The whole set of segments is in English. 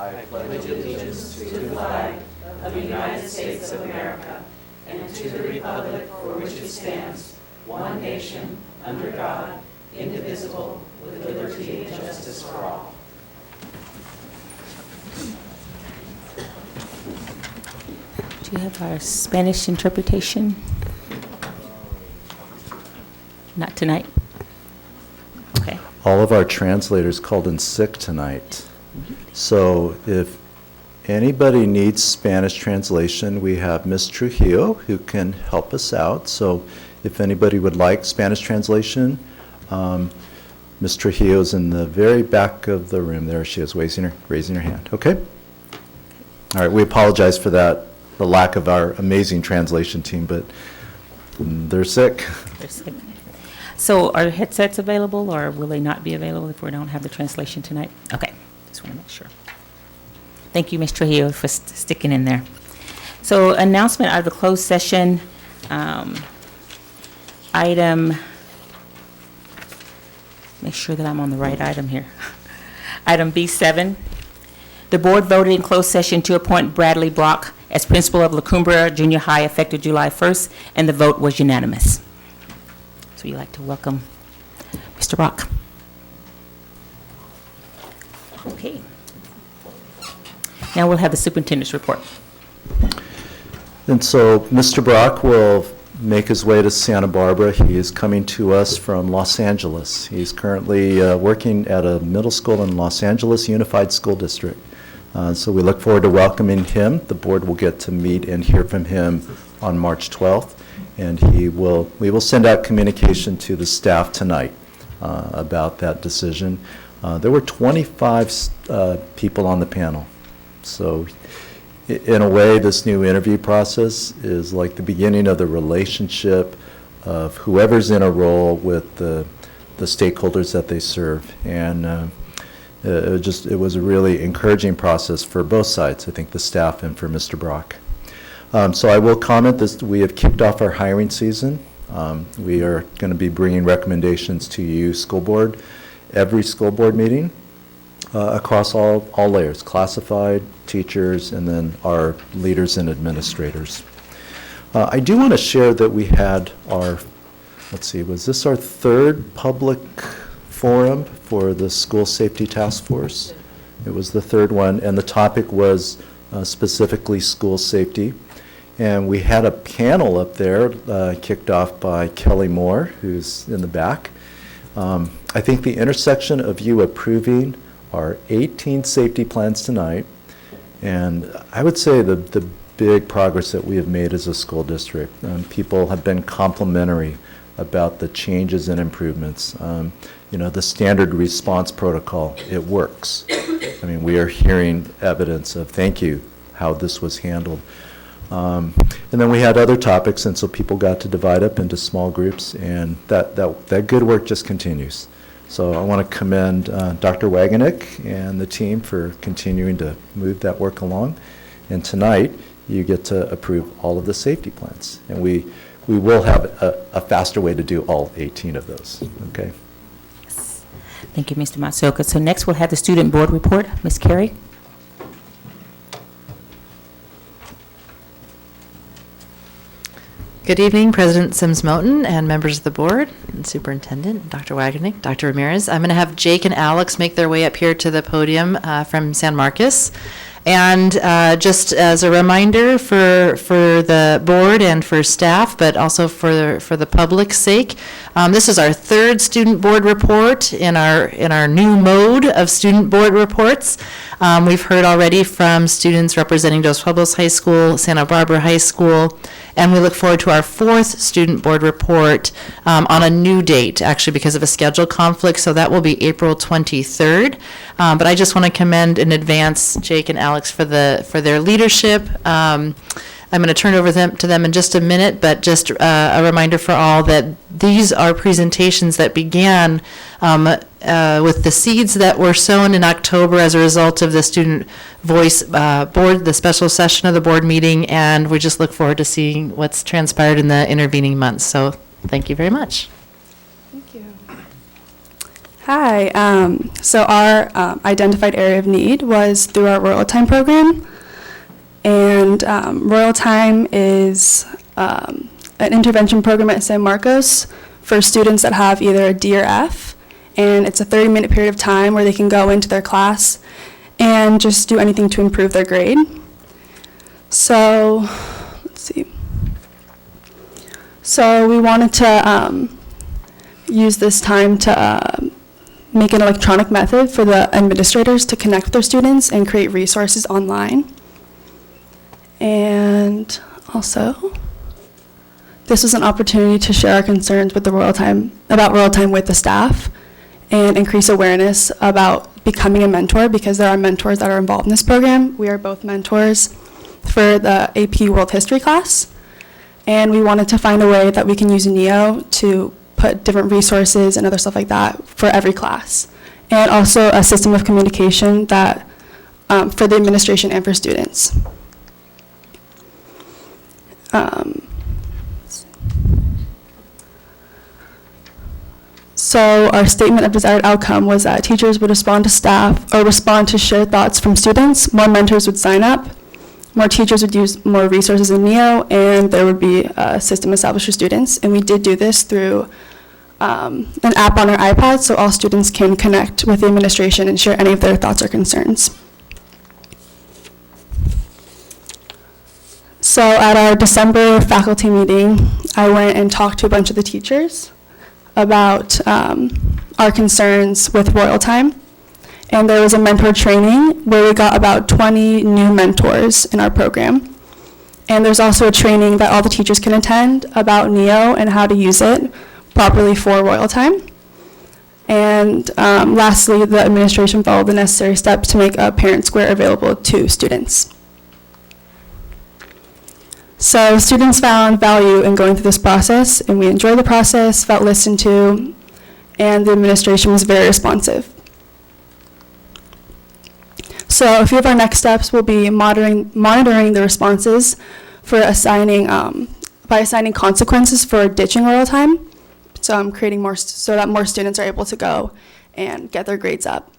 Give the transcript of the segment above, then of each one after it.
I pledge allegiance to the flag of the United States of America and to the republic for which it stands, one nation, under God, indivisible, with liberty and justice for all. Do you have our Spanish interpretation? Not tonight? Okay. All of our translators called in sick tonight. So if anybody needs Spanish translation, we have Ms. Trujillo who can help us out. So if anybody would like Spanish translation, Ms. Trujillo's in the very back of the room. There she is, raising her hand. Okay? All right, we apologize for that, the lack of our amazing translation team, but they're sick. They're sick. So are headsets available, or will they not be available if we don't have the translation tonight? Okay, just want to make sure. Thank you, Ms. Trujillo, for sticking in there. So announcement out of the closed session, item, make sure that I'm on the right item here. Item B7, the board voted in closed session to appoint Bradley Brock as principal of La Cumbre Junior High effective July 1st, and the vote was unanimous. So we'd like to welcome Mr. Brock. Okay. Now we'll have the superintendent's report. And so Mr. Brock will make his way to Santa Barbara. He is coming to us from Los Angeles. He's currently working at a middle school in Los Angeles Unified School District. So we look forward to welcoming him. The board will get to meet and hear from him on March 12th. And we will send out communication to the staff tonight about that decision. There were 25 people on the panel. So in a way, this new interview process is like the beginning of the relationship of whoever's in a role with the stakeholders that they serve. And it was a really encouraging process for both sides, I think the staff and for Mr. Brock. So I will comment that we have kicked off our hiring season. We are going to be bringing recommendations to you, school board, every school board meeting across all layers, classified, teachers, and then our leaders and administrators. I do want to share that we had our, let's see, was this our third public forum for the School Safety Task Force? It was the third one, and the topic was specifically school safety. And we had a panel up there kicked off by Kelly Moore, who's in the back. I think the intersection of you approving our 18 safety plans tonight, and I would say the big progress that we have made as a school district. People have been complimentary about the changes and improvements. The standard response protocol, it works. I mean, we are hearing evidence of thank you, how this was handled. And then we had other topics, and so people got to divide up into small groups, and that good work just continues. So I want to commend Dr. Wagenik and the team for continuing to move that work along. And tonight, you get to approve all of the safety plans. And we will have a faster way to do all 18 of those, okay? Yes. Thank you, Mr. Matsuoka. So next, we'll have the student board report. Ms. Carey? Good evening, President Sims-Moten and members of the board and Superintendent, Dr. Wagenik, Dr. Ramirez. I'm going to have Jake and Alex make their way up here to the podium from San Marcos. And just as a reminder for the board and for staff, but also for the public's sake, this is our third student board report in our new mode of student board reports. We've heard already from students representing Dos Pueblos High School, Santa Barbara High School, and we look forward to our fourth student board report on a new date, actually because of a schedule conflict, so that will be April 23rd. But I just want to commend in advance Jake and Alex for their leadership. I'm going to turn it over to them in just a minute, but just a reminder for all that these are presentations that began with the seeds that were sown in October as a result of the Student Voice Board, the special session of the board meeting, and we just look forward to seeing what's transpired in the intervening months. So thank you very much. Thank you. Hi. So our identified area of need was through our Royal Time program. And Royal Time is an intervention program at San Marcos for students that have either a D or F. And it's a 30-minute period of time where they can go into their class and just do anything to improve their grade. So, let's see. So we wanted to use this time to make an electronic method for the administrators to connect with their students and create resources online. And also, this was an opportunity to share our concerns with about Royal Time with the staff and increase awareness about becoming a mentor, because there are mentors that are involved in this program. We are both mentors for the AP World History class, and we wanted to find a way that we can use NEO to put different resources and other stuff like that for every class, and also a system of communication that for the administration and for students. So our statement of desired outcome was that teachers would respond to staff or respond to shared thoughts from students, more mentors would sign up, more teachers would use more resources in NEO, and there would be a system established for students. And we did do this through an app on our iPad, so all students can connect with the administration and share any of their thoughts or concerns. So at our December faculty meeting, I went and talked to a bunch of the teachers about our concerns with Royal Time. And there was a mentor training where we got about 20 new mentors in our program. And there's also a training that all the teachers can attend about NEO and how to use it properly for Royal Time. And lastly, the administration followed the necessary steps to make a parent square available to students. So students found value in going through this process, and we enjoyed the process, felt listened to, and the administration was very responsive. So a few of our next steps will be monitoring the responses for by assigning consequences for ditching Royal Time. So I'm creating more so that more students are able to go and get their grades up.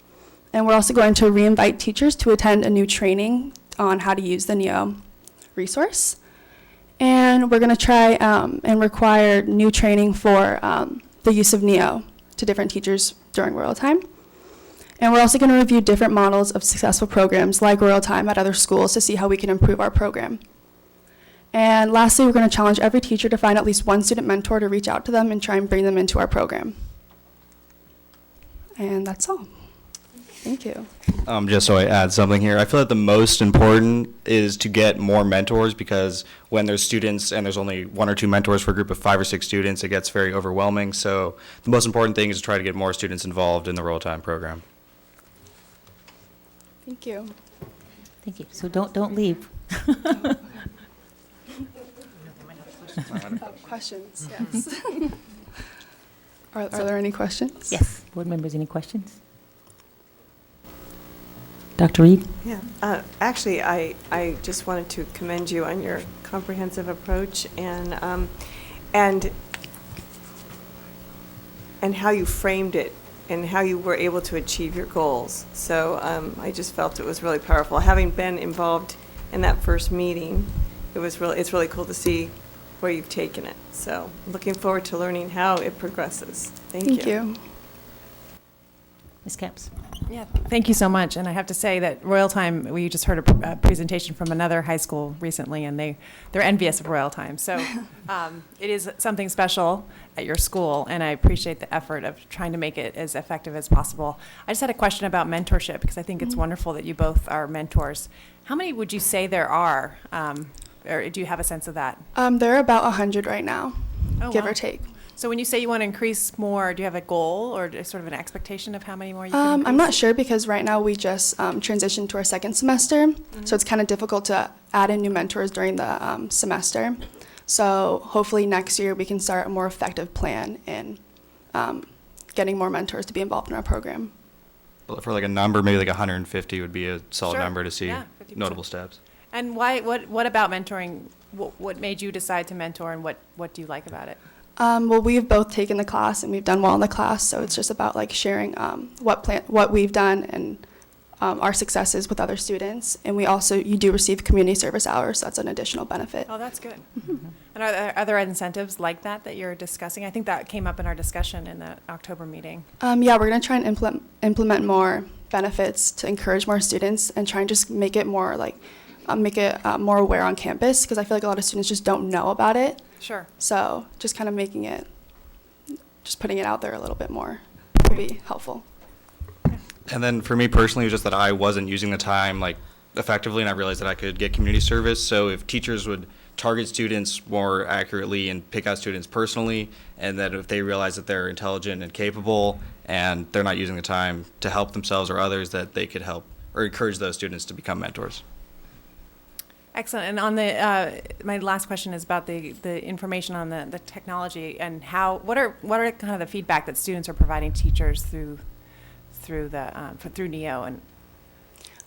And we're also going to re-invite teachers to attend a new training on how to use the NEO resource. And we're going to try and require new training for the use of NEO to different teachers during Royal Time. And we're also going to review different models of successful programs like Royal Time at other schools to see how we can improve our program. And lastly, we're going to challenge every teacher to find at least one student mentor to reach out to them and try and bring them into our program. And that's all. Thank you. Just so I add something here, I feel like the most important is to get more mentors, because when there's students and there's only 1 or 2 mentors for a group of 5 or 6 students, it gets very overwhelming. So the most important thing is to try to get more students involved in the Royal Time program. Thank you. Thank you. So don't leave. Questions? Yes. Are there any questions? Yes. Board members, any questions? Dr. Reed? Yeah, actually, I just wanted to commend you on your comprehensive approach and how you framed it and how you were able to achieve your goals. So I just felt it was really powerful. Having been involved in that first meeting, it's really cool to see where you've taken it. So looking forward to learning how it progresses. Thank you. Ms. Capps? Yeah, thank you so much. And I have to say that Royal Time, we just heard a presentation from another high school recently, and they're envious of Royal Time. So it is something special at your school, and I appreciate the effort of trying to make it as effective as possible. I just had a question about mentorship, because I think it's wonderful that you both are mentors. How many would you say there are, or do you have a sense of that? There are about 100 right now, give wow. or take. So when you say you want to increase more, do you have a goal or sort of an expectation of how many more you can increase? I'm not sure, because right now we just transitioned to our second semester, so it's kind of difficult to add in new mentors during the semester. So hopefully next year we can start a more effective plan in getting more mentors to be involved in our program. Well, for like a number, maybe like 150 would be a solid Sure. number to see Yeah, 50%. notable steps. And why? What about mentoring? What made you decide to mentor, and what do you like about it? Well, we've both taken the class and we've done well in the class, so it's just about like sharing what we've done and our successes with other students. And you do receive community service hours, so that's an additional benefit. Oh, that's good. And are there incentives like that you're discussing? I think that came up in our discussion in the October meeting. Yeah, we're going to try and implement more benefits to encourage more students and try and just make it more like more aware on campus, because I feel like a lot of students just don't know about it. Sure. So just kind of putting it out there a little bit more will be helpful. And then for me personally, it was just that I wasn't using the time like effectively, and I realized that I could get community service. So if teachers would target students more accurately and pick out students personally, and that if they realize that they're intelligent and capable and they're not using the time to help themselves or others, that they could help or encourage those students to become mentors. Excellent. And on the my last question is about the information on the technology and what are kind of the feedback that students are providing teachers through NEO and.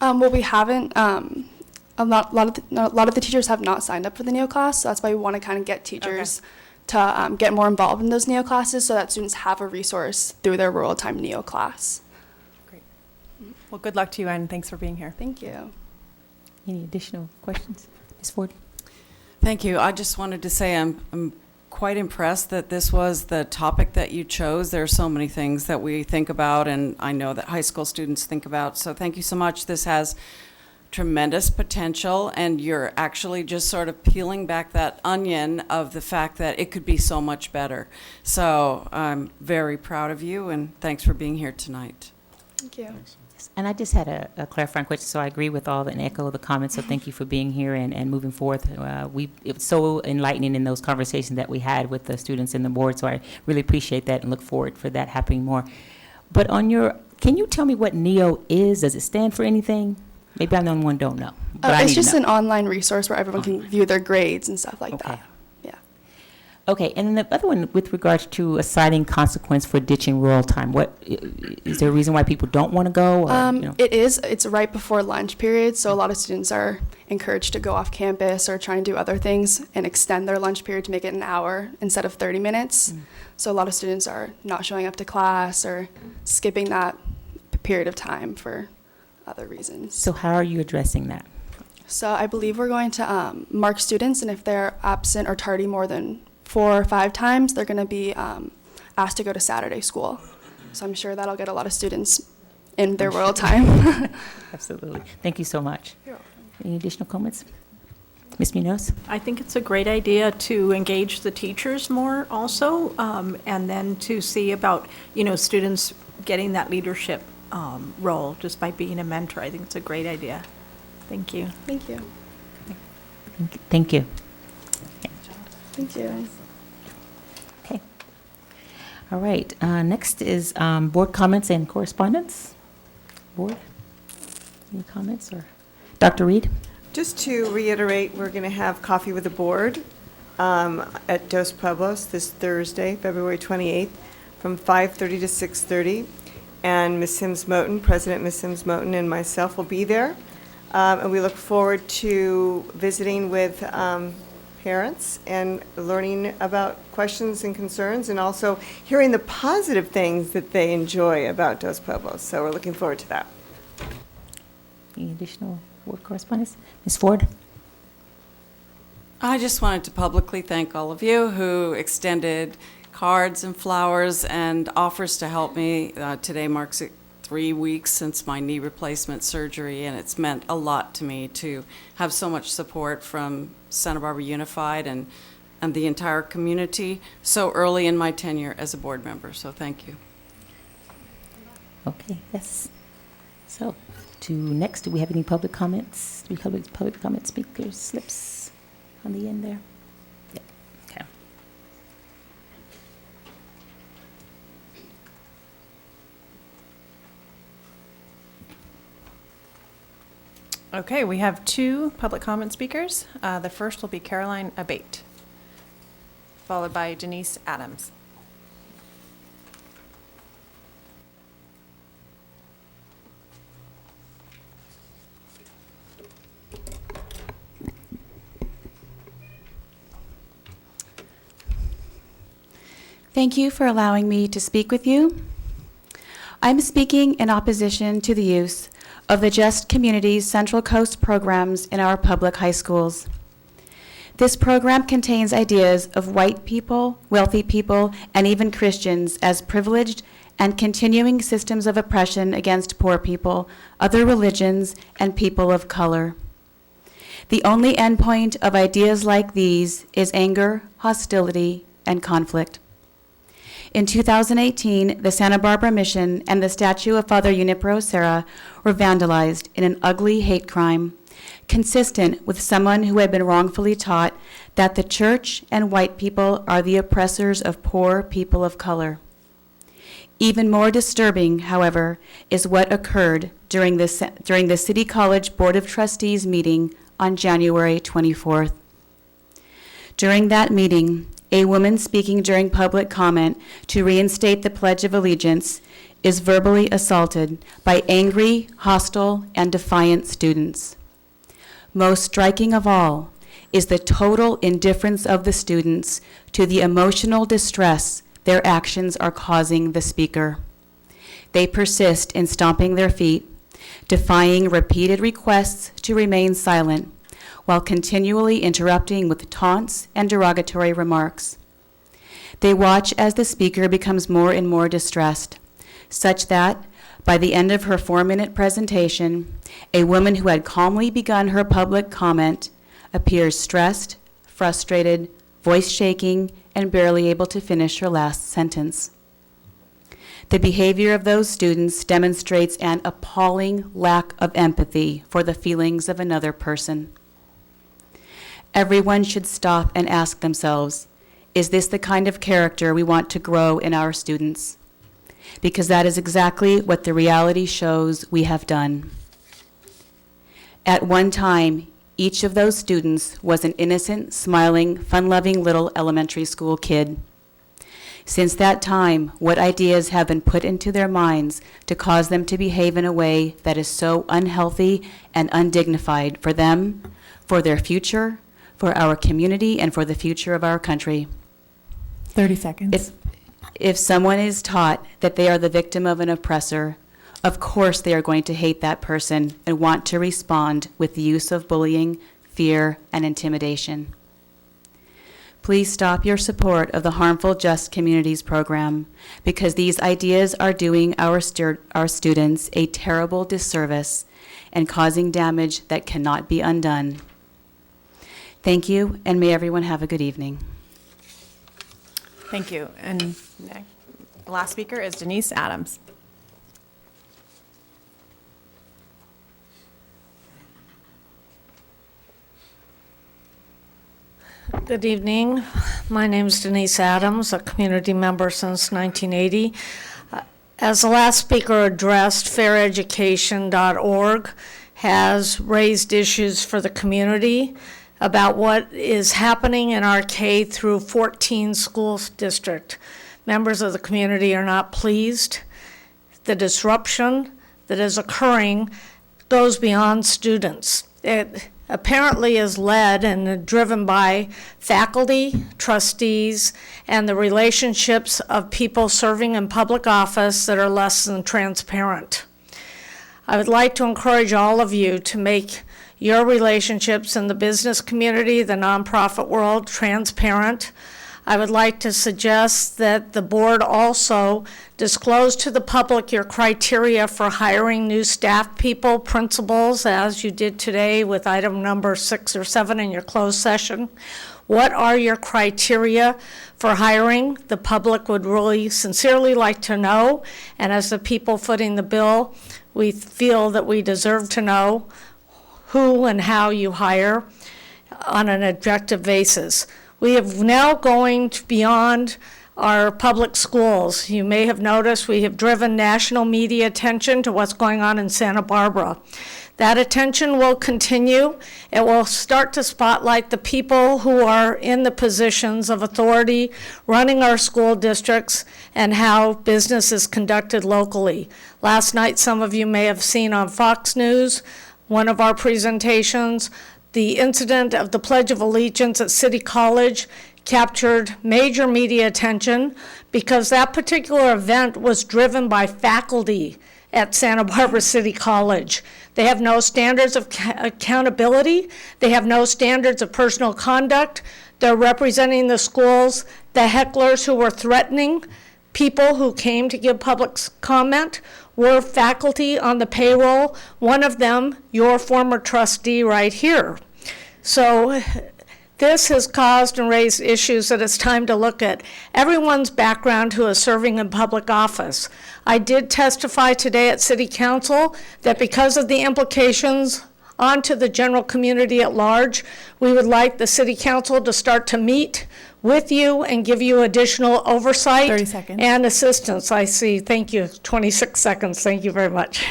Well, we haven't. A lot of the teachers have not signed up for the NEO class, so that's why we want to kind of get teachers to get more involved in those NEO classes, so that students have a resource through their Rural Time NEO class. Great. Well, good luck to you, and thanks for being here. Thank you. Any additional questions? Ms. Ford? Thank you. I just wanted to say I'm quite impressed that this was the topic that you chose. There are so many things that we think about, and I know that high school students think about. So thank you so much. This has tremendous potential, and you're actually just sort of peeling back that onion of the fact that it could be so much better. So I'm very proud of you, and thanks for being here tonight. Thank you. And I just had a clarifying question. So I agree with all and echo the comments. So thank you for being here and moving forth. It was so enlightening in those conversations that we had with the students and the board. So I really appreciate that and look forward for that happening more. But can you tell me what NEO is? Does it stand for anything? Maybe I'm the only one who don't know. But I It's need to just know. an online resource where everyone can view their grades and stuff like Okay. that. Yeah. Okay, and then the other one with regards to assigning consequence for ditching rural time. What is there a reason why people don't want to go? Or, It's right before lunch period, so a lot of students are encouraged to go off campus or try and do other things and extend their lunch period to make it an hour instead of 30 minutes. So a lot of students are not showing up to class or skipping that period of time for other reasons. So how are you addressing that? So I believe we're going to mark students, and if they're absent or tardy more than 4 or 5 times, they're going to be asked to go to Saturday school. So I'm sure that'll get a lot of students in their rural time. Absolutely. Thank you so much. You're welcome. Any additional comments? Ms. Munoz? I think it's a great idea to engage the teachers more also, and then to see about, students getting that leadership role just by being a mentor. I think it's a great idea. Thank you. Thank you. Thank you. Thank you. Okay. All right. Next is board comments and correspondence. Board? Any comments? Or Dr. Reed? Just to reiterate, we're going to have coffee with the board at Dos Pueblos this Thursday, February 28th, from 5:30 to 6:30. And Ms. Sims-Moten, President Ms. Sims-Moten, and myself will be there. And we look forward to visiting with parents and learning about questions and concerns, and also hearing the positive things that they enjoy about Dos Pueblos. So we're looking forward to that. Any additional board correspondence? Ms. Ford? I just wanted to publicly thank all of you who extended cards and flowers and offers to help me. Today marks 3 weeks since my knee replacement surgery, and it's meant a lot to me to have so much support from Santa Barbara Unified and the entire community so early in my tenure as a board member. So thank you. Okay, yes. So, next, do we have any public comments? Do we have public comment speakers slips on the end there? Yeah, okay. Okay, we have 2 public comment speakers. The first will be Caroline Abate, followed by Denise Adams. Thank you for allowing me to speak with you. I'm speaking in opposition to the use of the Just Communities Central Coast programs in our public high schools. This program contains ideas of white people, wealthy people, and even Christians as privileged and continuing systems of oppression against poor people, other religions, and people of color. The only endpoint of ideas like these is anger, hostility, and conflict. In 2018, the Santa Barbara Mission and the statue of Father Junipero Serra were vandalized in an ugly hate crime, consistent with someone who had been wrongfully taught that the church and white people are the oppressors of poor people of color. Even more disturbing, however, is what occurred during the City College Board of Trustees meeting on January 24th. During that meeting, a woman speaking during public comment to reinstate the Pledge of Allegiance is verbally assaulted by angry, hostile, and defiant students. Most striking of all is the total indifference of the students to the emotional distress their actions are causing the speaker. They persist in stomping their feet, defying repeated requests to remain silent, while continually interrupting with taunts and derogatory remarks. They watch as the speaker becomes more and more distressed, such that by the end of her 4-minute presentation, a woman who had calmly begun her public comment appears stressed, frustrated, voice shaking, and barely able to finish her last sentence. The behavior of those students demonstrates an appalling lack of empathy for the feelings of another person. Everyone should stop and ask themselves, is this the kind of character we want to grow in our students? Because that is exactly what the reality shows we have done. At one time, each of those students was an innocent, smiling, fun-loving little elementary school kid. Since that time, what ideas have been put into their minds to cause them to behave in a way that is so unhealthy and undignified for them, for their future, for our community, and for the future of our country? 30 seconds. If someone is taught that they are the victim of an oppressor, of course they are going to hate that person and want to respond with the use of bullying, fear, and intimidation. Please stop your support of the harmful Just Communities program, because these ideas are doing our students a terrible disservice and causing damage that cannot be undone. Thank you, and may everyone have a good evening. Thank you. And the last speaker is Denise Adams. Good evening. My name is Denise Adams, a community member since 1980. As the last speaker addressed, faireducation.org has raised issues for the community about what is happening in our K through 14 school district. Members of the community are not pleased. The disruption that is occurring goes beyond students. It apparently is led and driven by faculty, trustees, and the relationships of people serving in public office that are less than transparent. I would like to encourage all of you to make your relationships in the business community, the nonprofit world, transparent. I would like to suggest that the board also disclose to the public your criteria for hiring new staff people, principals, as you did today with item number 6 or 7 in your closed session. What are your criteria for hiring? The public would really sincerely like to know, and as the people footing the bill, we feel that we deserve to know who and how you hire on an objective basis. We have now going beyond our public schools. You may have noticed we have driven national media attention to what's going on in Santa Barbara. That attention will continue. It will start to spotlight the people who are in the positions of authority running our school districts and how business is conducted locally. Last night, some of you may have seen on Fox News, one of our presentations, the incident of the Pledge of Allegiance at City College captured major media attention because that particular event was driven by faculty at Santa Barbara City College. They have no standards of accountability. They have no standards of personal conduct. They're representing the schools. The hecklers who were threatening people who came to give public comment were faculty on the payroll, one of them your former trustee right here. So this has caused and raised issues that it's time to look at everyone's background who is serving in public office. I did testify today at City Council that because of the implications onto the general community at large, we would like the City Council to start to meet with you and give you additional oversight 30 seconds. and assistance. I see, thank you, 26 seconds, thank you very much.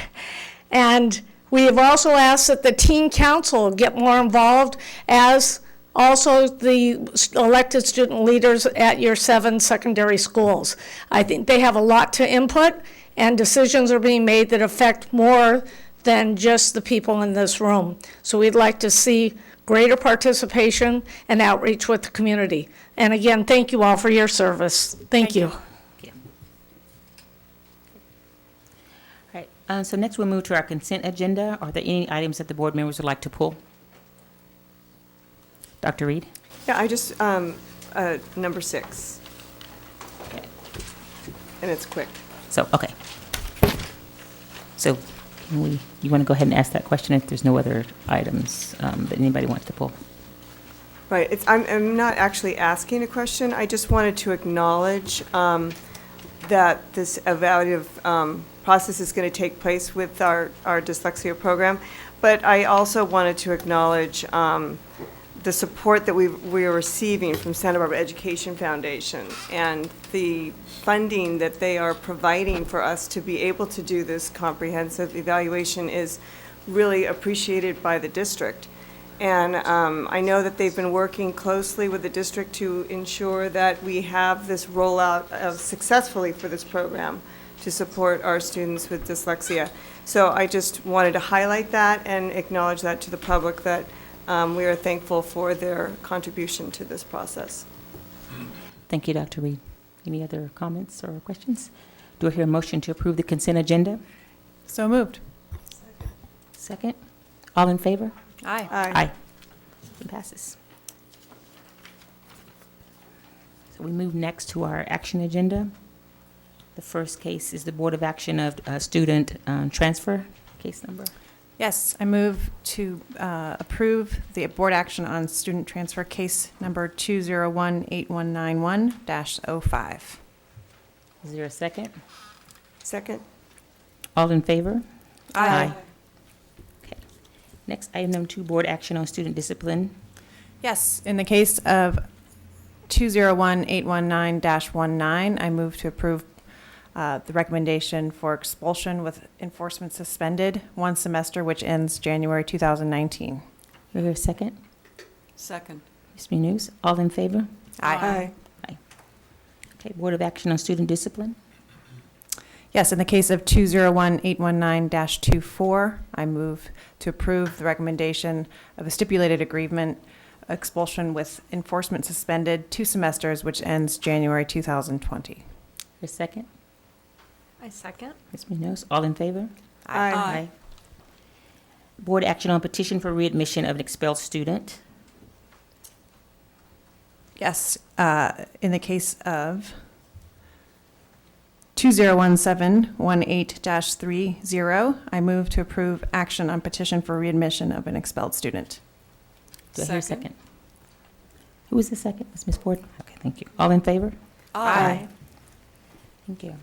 And we have also asked that the teen council get more involved, as also the elected student leaders at your 7 secondary schools. I think they have a lot to input, and decisions are being made that affect more than just the people in this room. So we'd like to see greater participation and outreach with the community. And again, thank you all for your service. Thank you. All right, so next we'll move to our consent agenda. Are there any items that the board members would like to pull? Dr. Reed? Yeah, I just, number 6. Okay. And it's quick. So, okay. So, you want to go ahead and ask that question if there's no other items that anybody wants to pull? Right, I'm not actually asking a question, I just wanted to acknowledge that this evaluative process is going to take place with our dyslexia program, but I also wanted to acknowledge the support that we are receiving from Santa Barbara Education Foundation and the funding that they are providing for us to be able to do this comprehensive evaluation is really appreciated by the district. And I know that they've been working closely with the district to ensure that we have this rollout successfully for this program to support our students with dyslexia. So I just wanted to highlight that and acknowledge that to the public, that we are thankful for their contribution to this process. Thank you, Dr. Reed. Any other comments or questions? Do I hear a motion to approve the consent agenda? So moved. Second? All in favor? Aye. Aye. It passes. So we move next to our action agenda. The first case is the Board of Action of Student Transfer, case number. Yes, I move to approve the board action on student transfer case number 2018191-05. Is there a second? Second? All in favor? Aye. Okay. Next, item number 2, board action on student discipline. Yes, in the case of 2018119-19, I move to approve the recommendation for expulsion with enforcement suspended 1 semester, which ends January 2019. Do I hear a second? Second. Ms. Munoz, all in favor? Aye. Okay, Board of Action on Student Discipline. Yes, in the case of 2018119-24, I move to approve the recommendation of a stipulated agreement expulsion with enforcement suspended 2 semesters, which ends January 2020. A second? I second. Ms. Munoz, all in favor? Aye. Board action on petition for readmission of an expelled student. Yes, in the case of 201718-30, I move to approve action on petition for readmission of an expelled student. Do I hear a second? Who was the second? Ms. Ms. Ford? Okay, thank you. All in favor? Aye. Thank you.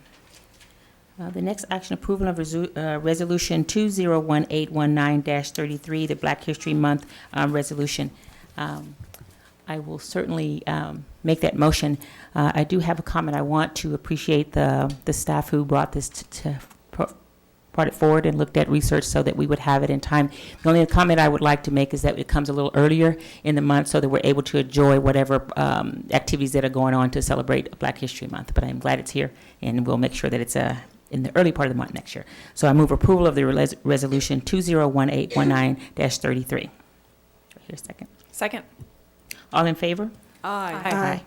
The next action, approval of resolution 201819-33, the Black History Month resolution. I will certainly make that motion. I do have a comment. I want to appreciate the staff who brought this brought it forward and looked at research so that we would have it in time. The only comment I would like to make is that it comes a little earlier in the month so that we're able to enjoy whatever activities that are going on to celebrate Black History Month. But I'm glad it's here, and we'll make sure that it's in the early part of the month next year. So I move approval of the resolution 201819-33. Do I hear a second? Second. All in favor? Aye.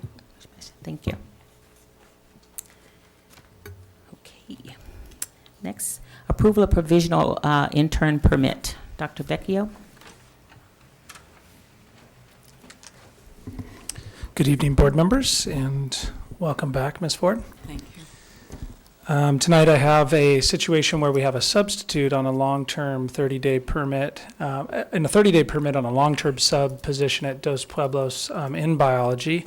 Thank you. Okay. Next, approval of provisional intern permit. Dr. Vecchio? Good evening, board members, and welcome back, Ms. Ford. Thank you. Tonight I have a situation where we have a substitute on a long-term 30-day permit, in a 30-day permit on a long-term sub position at Dos Pueblos in biology.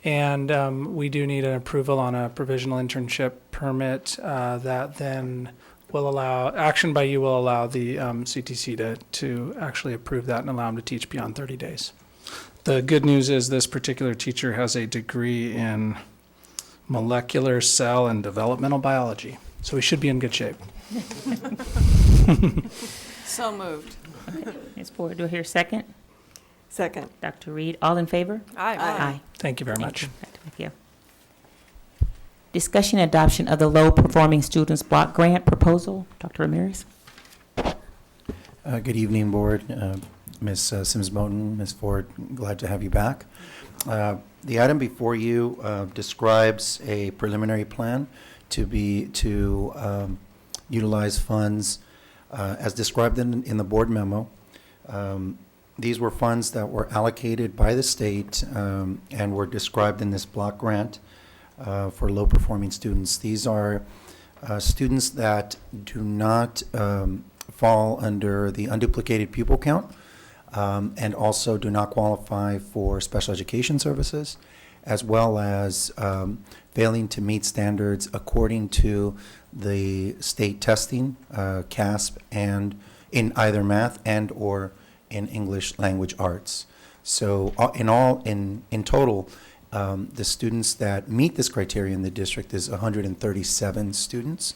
And we do need an approval on a provisional internship permit that then will allow, action by you will allow the CTC to actually approve that and allow them to teach beyond 30 days. The good news is this particular teacher has a degree in molecular cell and developmental biology, so we should be in good shape. So moved. Ms. Ford, do I hear a second? Second. Dr. Reed, all in favor? Aye. Thank you very Thank much. you. Dr. Vecchio. Discussion and adoption of the low-performing students block grant proposal. Dr. Ramirez? Good evening, board. Ms. Sims Moten, Ms. Ford, glad to have you back. The item before you describes a preliminary plan to utilize funds as described in the board memo. These were funds that were allocated by the state and were described in this block grant for low-performing students. These are students that do not fall under the unduplicated pupil count and also do not qualify for special education services, as well as failing to meet standards according to the state testing, CASP, and in either math and or in English language arts. So in total, the students that meet this criteria in the district is 137 students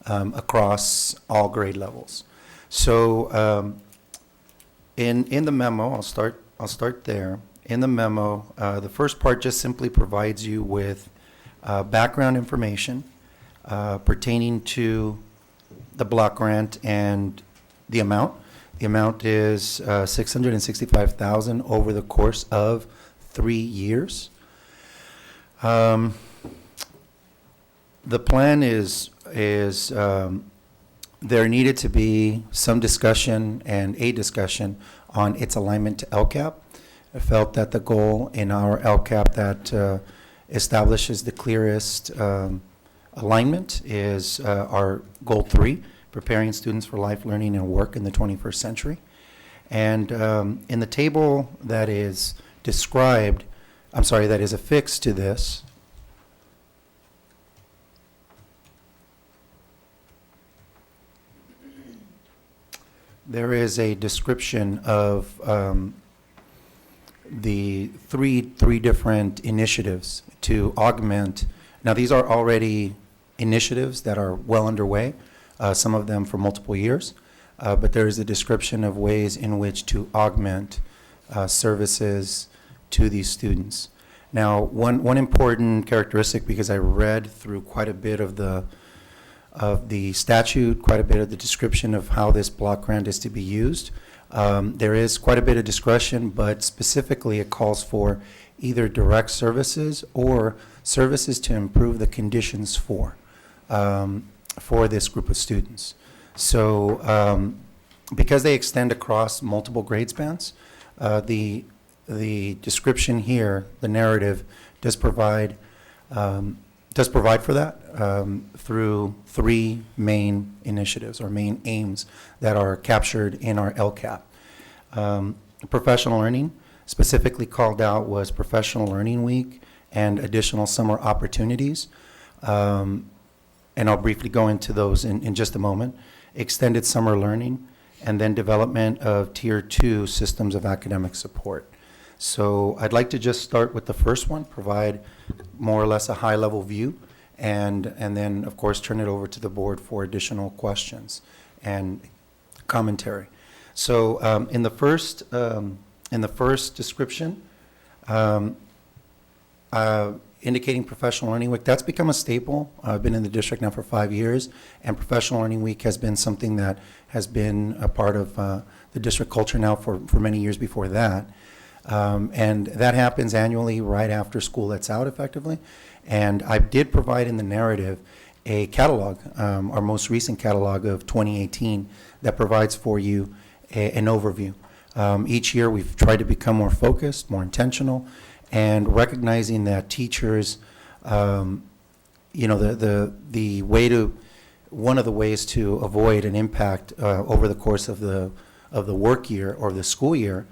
across all grade levels. So in the memo, I'll start there. In the memo, the first part just simply provides you with background information pertaining to the block grant and the amount. The amount is $665,000 over the course of 3 years. The plan is there needed to be some discussion and a discussion on its alignment to LCAP. I felt that the goal in our LCAP that establishes the clearest alignment is our goal 3, preparing students for life learning and work in the 21st century. And in the table that is described, that is affixed to this, there is a description of the three different initiatives to augment. Now, these are already initiatives that are well underway, some of them for multiple years, but there is a description of ways in which to augment services to these students. Now, one important characteristic, because I read through quite a bit of the statute, quite a bit of the description of how this block grant is to be used. There is quite a bit of discretion, but specifically it calls for either direct services or services to improve the conditions for this group of students. So because they extend across multiple grade spans, the description here, the narrative, does provide for that through 3 main initiatives or main aims that are captured in our LCAP. Professional learning, specifically called out, was Professional Learning Week and additional summer opportunities. And I'll briefly go into those in just a moment. Extended summer learning, and then development of Tier 2 systems of academic support. So I'd like to just start with the first one, provide more or less a high-level view, and then, of course, turn it over to the board for additional questions and commentary. So in the first description, indicating Professional Learning Week, that's become a staple. I've been in the district now for 5 years, and Professional Learning Week has been something that has been a part of the district culture now for many years before that. And that happens annually right after school lets out effectively. And I did provide in the narrative a catalog, our most recent catalog of 2018, that provides for you an overview. Each year we've tried to become more focused, more intentional, and recognizing that teachers, you know, the way to, one of the ways to avoid an impact over the course of the work year or the school year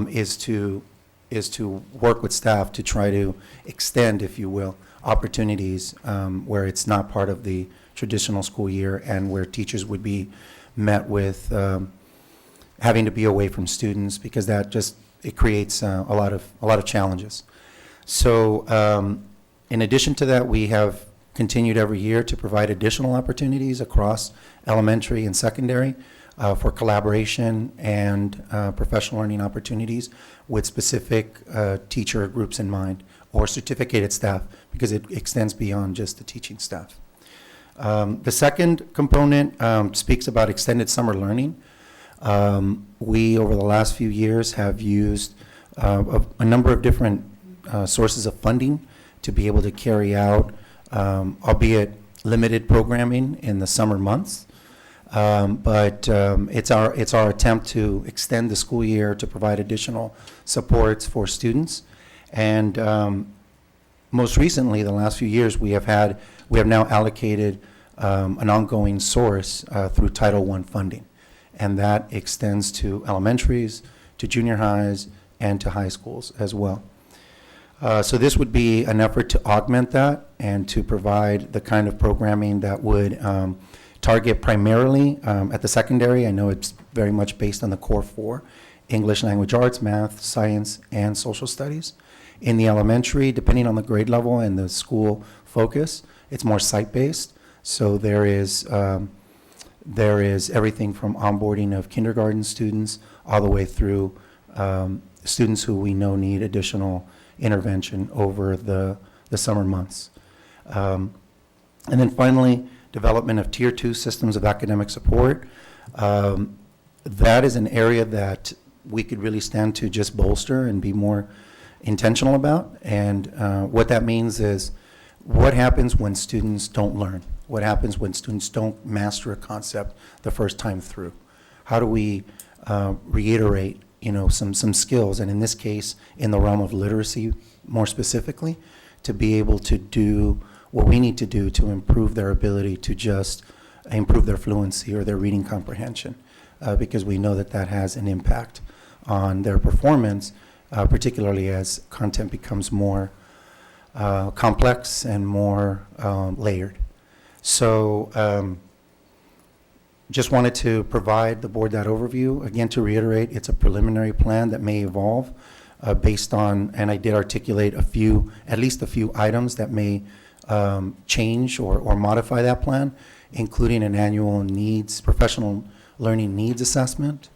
is to work with staff to try to extend, if you will, opportunities where it's not part of the traditional school year and where teachers would be met with having to be away from students, because that just, it creates a lot of challenges. So in addition to that, we have continued every year to provide additional opportunities across elementary and secondary for collaboration and professional learning opportunities with specific teacher groups in mind, or certificated staff, because it extends beyond just the teaching staff. The second component speaks about extended summer learning. We, over the last few years, have used a number of different sources of funding to be able to carry out, albeit limited programming in the summer months. But it's our attempt to extend the school year to provide additional supports for students. And most recently, the last few years, we have now allocated an ongoing source through Title I funding. And that extends to elementaries, to junior highs, and to high schools as well. So this would be an effort to augment that and to provide the kind of programming that would target primarily at the secondary. I know it's very much based on the core four: English language arts, math, science, and social studies. In the elementary, depending on the grade level and the school focus, it's more site-based. So there is everything from onboarding of kindergarten students all the way through students who we know need additional intervention over the summer months. And then finally, development of Tier 2 systems of academic support. That is an area that we could really stand to just bolster and be more intentional about. And what that means is, what happens when students don't learn? What happens when students don't master a concept the first time through? How do we reiterate, you know, some skills, and in this case, in the realm of literacy more specifically, to be able to do what we need to do to improve their ability to just improve their fluency or their reading comprehension, because we know that that has an impact on their performance, particularly as content becomes more complex and more layered. So just wanted to provide the board that overview. Again, to reiterate, it's a preliminary plan that may evolve based on, and I did articulate at least a few items that may change or modify that plan, including an annual professional learning needs assessment,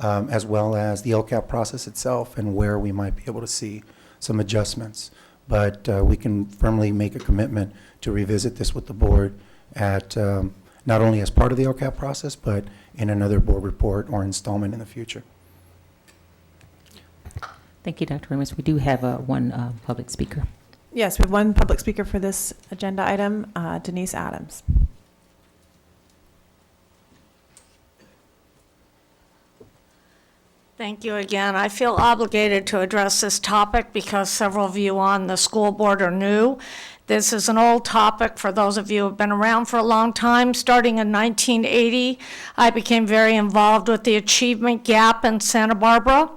as well as the LCAP process itself and where we might be able to see some adjustments. But we can firmly make a commitment to revisit this with the board at not only as part of the LCAP process, but in another board report or installment in the future. Thank you, Dr. Ramirez. We do have one public speaker. Yes, we have one public speaker for this agenda item, Denise Adams. Thank you again. I feel obligated to address this topic because several of you on the school board are new. This is an old topic for those of you who have been around for a long time. Starting in 1980, I became very involved with the achievement gap in Santa Barbara.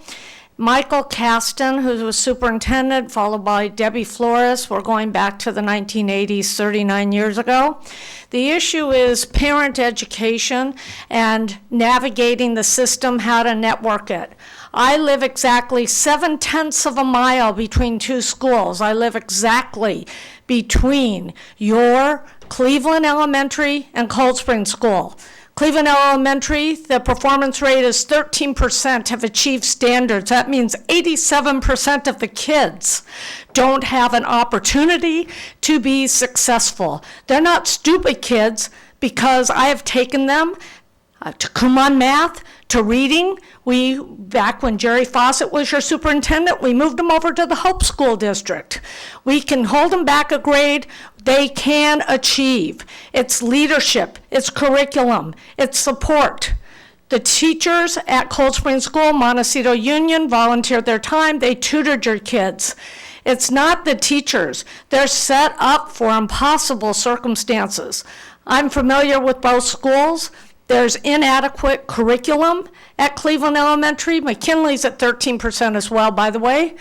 Michael Caston, who was superintendent, followed by Debbie Flores. We're going back to the 1980s, 39 years ago. The issue is parent education and navigating the system, how to network it. I live exactly 7/10 of a mile between two schools. I live exactly between your Cleveland Elementary and Cold Spring School. Cleveland Elementary, the performance rate is 13% have achieved standards. That means 87% of the kids don't have an opportunity to be successful. They're not stupid kids, because I have taken them to Kumon Math, To reading, back when Jerry Fawcett was your superintendent, we moved them over to the Hope School District. We can hold them back a grade. They can achieve. It's leadership, it's curriculum, it's support. The teachers at Cold Spring School, Montecito Union, volunteered their time. They tutored your kids. It's not the teachers. They're set up for impossible circumstances. I'm familiar with both schools. There's inadequate curriculum at Cleveland Elementary. McKinley's at 13% as well, by the way.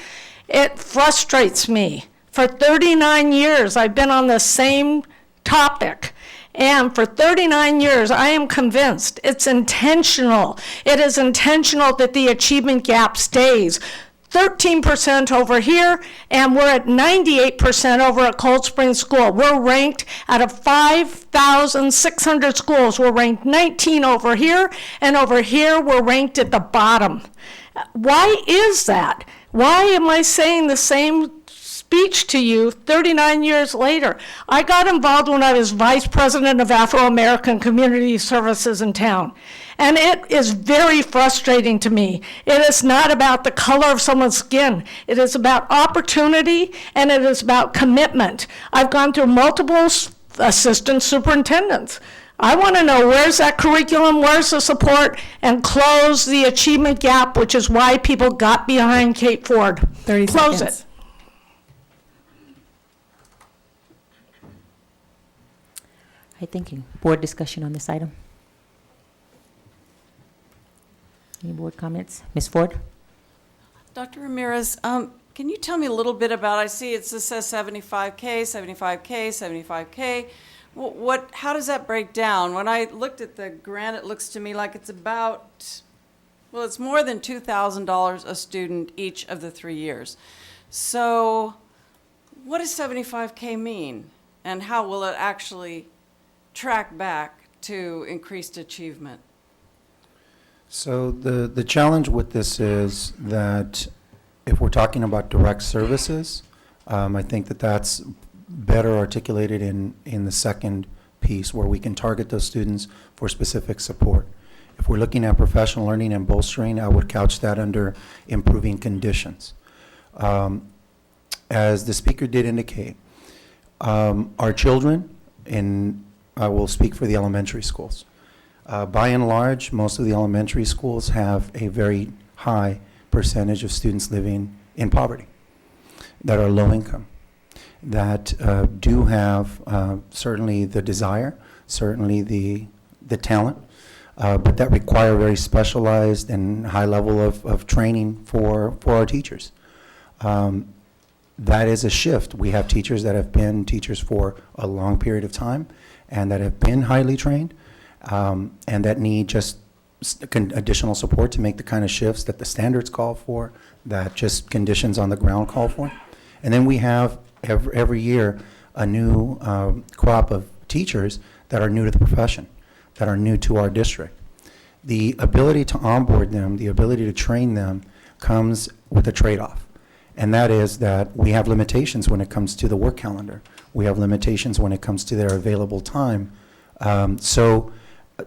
It frustrates me. For 39 years, I've been on the same topic. And for 39 years, I am convinced it's intentional. It is intentional that the achievement gap stays 13% over here, and we're at 98% over at Cold Spring School. We're ranked out of 5,600 schools. We're ranked 19 over here, and over here we're ranked at the bottom. Why is that? Why am I saying the same speech to you 39 years later? I got involved when I was vice president of Afro-American Community Services in town. And it is very frustrating to me. It is not about the color of someone's skin. It is about opportunity, and it is about commitment. I've gone through multiple assistant superintendents. I want to know, where's that curriculum, where's the support, and close the achievement gap, which is why people got behind Kate Ford. 30 Close seconds. it. All right, thank you. Board discussion on this item? Any board comments? Ms. Ford? Dr. Ramirez, can you tell me a little bit about, I see it says 75K, 75K, 75K. How does that break down? When I looked at the grant, it looks to me like it's about, well, it's more than $2,000 a student each of the 3 years. So what does 75K mean? And how will it actually track back to increased achievement? So the challenge with this is that if we're talking about direct services, I think that that's better articulated in the second piece, where we can target those students for specific support. If we're looking at professional learning and bolstering, I would couch that under improving conditions. As the speaker did indicate, our children, and I will speak for the elementary schools, by and large, most of the elementary schools have a very high percentage of students living in poverty that are low income, that do have certainly the desire, certainly the talent, but that require very specialized and high level of training for our teachers. That is a shift. We have teachers that have been teachers for a long period of time and that have been highly trained, and that need just additional support to make the kind of shifts that the standards call for, that just conditions on the ground call for. And then we have every year a new crop of teachers that are new to the profession, that are new to our district. The ability to onboard them, the ability to train them, comes with a trade-off. And that is that we have limitations when it comes to the work calendar. We have limitations when it comes to their available time. So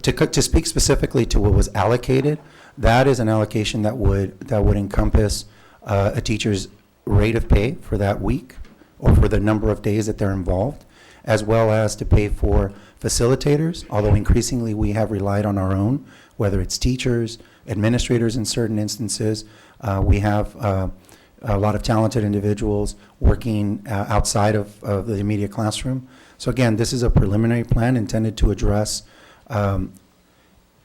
to speak specifically to what was allocated, that is an allocation that would encompass a teacher's rate of pay for that week or for the number of days that they're involved, as well as to pay for facilitators, although increasingly we have relied on our own, whether it's teachers, administrators in certain instances. We have a lot of talented individuals working outside of the immediate classroom. So again, this is a preliminary plan intended to address,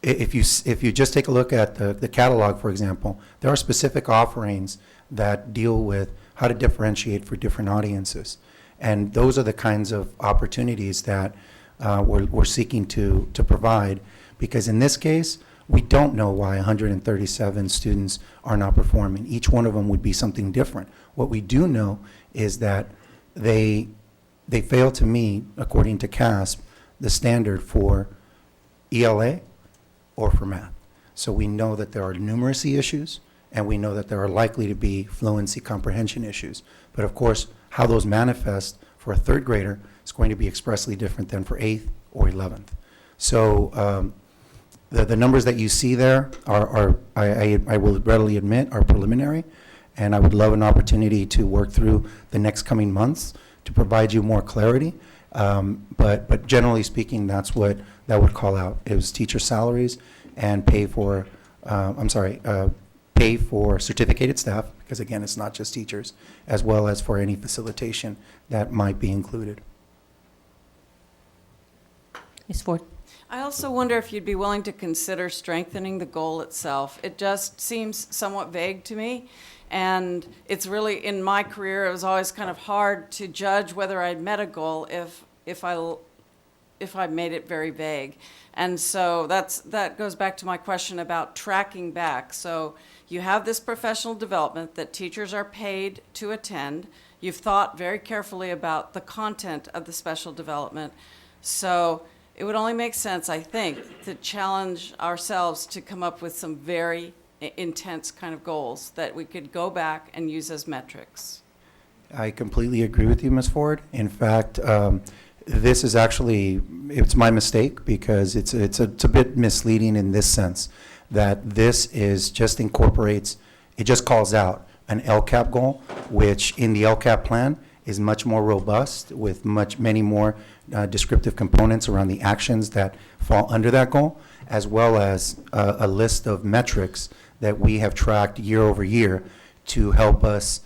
if you just take a look at the catalog, for example, there are specific offerings that deal with how to differentiate for different audiences. And those are the kinds of opportunities that we're seeking to provide, because in this case, we don't know why 137 students are not performing. Each one of them would be something different. What we do know is that they fail to meet, according to CASP, the standard for ELA or for math. So we know that there are numeracy issues, and we know that there are likely to be fluency comprehension issues. But of course, how those manifest for a third grader is going to be expressly different than for 8th or 11th. So The numbers that you see there I will readily admit, are preliminary, and I would love an opportunity to work through the next coming months to provide you more clarity. But generally speaking, that's what that would call out. It was teacher salaries and pay for certificated staff, because again, it's not just teachers, as well as for any facilitation that might be included. Ms. Ford? I also wonder if you'd be willing to consider strengthening the goal itself. It just seems somewhat vague to me, and it's really, in my career, it was always kind of hard to judge whether I'd met a goal if I made it very vague. And so that goes back to my question about tracking back. So you have this professional development that teachers are paid to attend. You've thought very carefully about the content of the special development. So it would only make sense, I think, to challenge ourselves to come up with some very intense kind of goals that we could go back and use as metrics. I completely agree with you, Ms. Ford. In fact, this is actually, it's my mistake, because it's a bit misleading in this sense, that this is just incorporates, it just calls out an LCAP goal, which in the LCAP plan is much more robust, with many more descriptive components around the actions that fall under that goal, as well as a list of metrics that we have tracked year over year to help us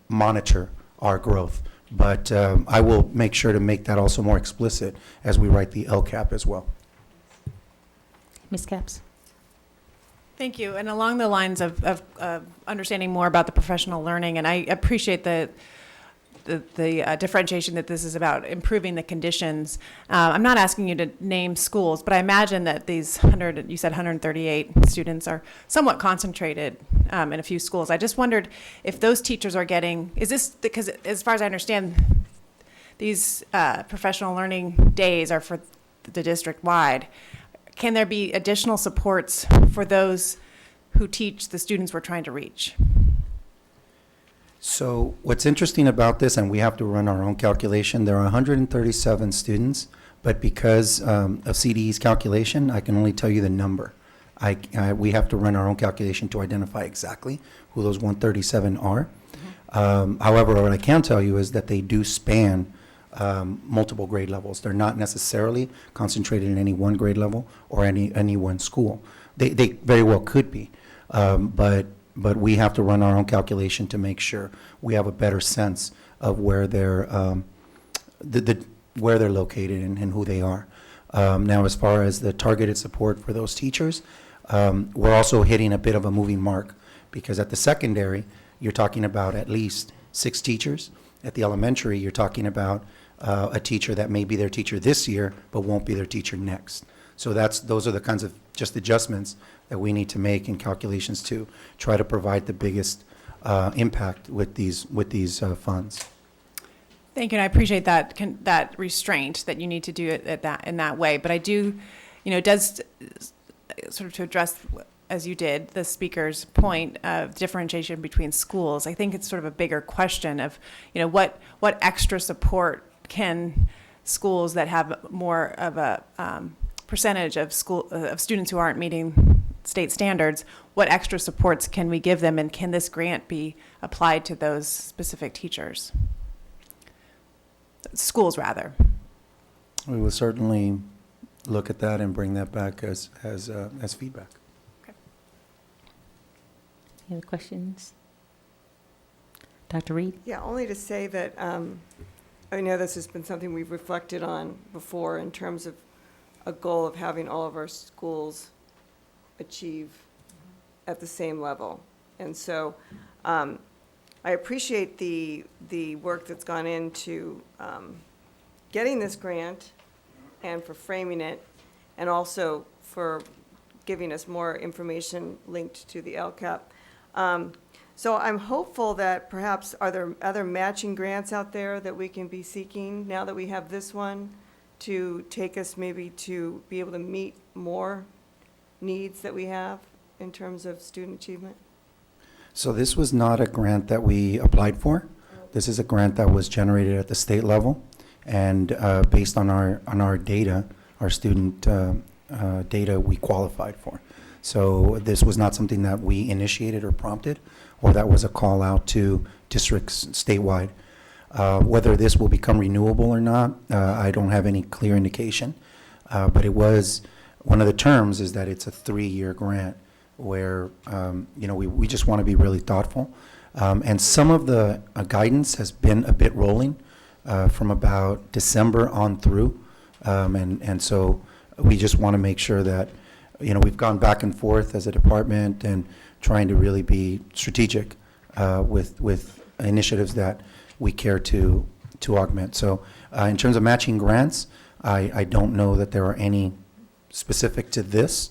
monitor our growth. But I will make sure to make that also more explicit as we write the LCAP as well. Ms. Capps? Thank you. And along the lines of understanding more about the professional learning, and I appreciate the differentiation that this is about improving the conditions. I'm not asking you to name schools, but I imagine that these 138 students are somewhat concentrated in a few schools. I just wondered if those teachers are getting, is this, because as far as I understand, these professional learning days are for the district-wide. Can there be additional supports for those who teach the students we're trying to reach? So what's interesting about this, and we have to run our own calculation, there are 137 students, but because of CDE's calculation, I can only tell you the number. We have to run our own calculation to identify exactly who those 137 are. However, what I can tell you is that they do span multiple grade levels. They're not necessarily concentrated in any one grade level or any one school. They very well could be, but we have to run our own calculation to make sure we have a better sense of where they're where they're located and who they are. Now, as far as the targeted support for those teachers, we're also hitting a bit of a moving mark, because at the secondary, you're talking about at least 6 teachers. At the elementary, you're talking about a teacher that may be their teacher this year, but won't be their teacher next. So those are the kinds of just adjustments that we need to make in calculations to try to provide the biggest impact with these funds. Thank you, and I appreciate that restraint that you need to do it in that way. But I do, it does sort of to address, as you did, the speaker's point of differentiation between schools. I think it's sort of a bigger question of, what extra support can schools that have more of a percentage of students who aren't meeting state standards, what extra supports can we give them, and can this grant be applied to those specific teachers? Schools, rather. We will certainly look at that and bring that back as feedback. Any other questions? Dr. Reed? Yeah, only to say that I know this has been something we've reflected on before in terms of a goal of having all of our schools achieve at the same level. And so I appreciate the work that's gone into getting this grant and for framing it, and also for giving us more information linked to the LCAP. So I'm hopeful that perhaps, are there other matching grants out there that we can be seeking now that we have this one, to take us maybe to be able to meet more needs that we have in terms of student achievement? So this was not a grant that we applied for. This is a grant that was generated at the state level, and based on our data, our student data we qualified for. So this was not something that we initiated or prompted, or that was a call out to districts statewide. Whether this will become renewable or not, I don't have any clear indication. But it was, one of the terms is that it's a 3-year grant where, we just want to be really thoughtful. And some of the guidance has been a bit rolling from about December on through. And so we just want to make sure that, we've gone back and forth as a department and trying to really be strategic with initiatives that we care to augment. So in terms of matching grants, I don't know that there are any specific to this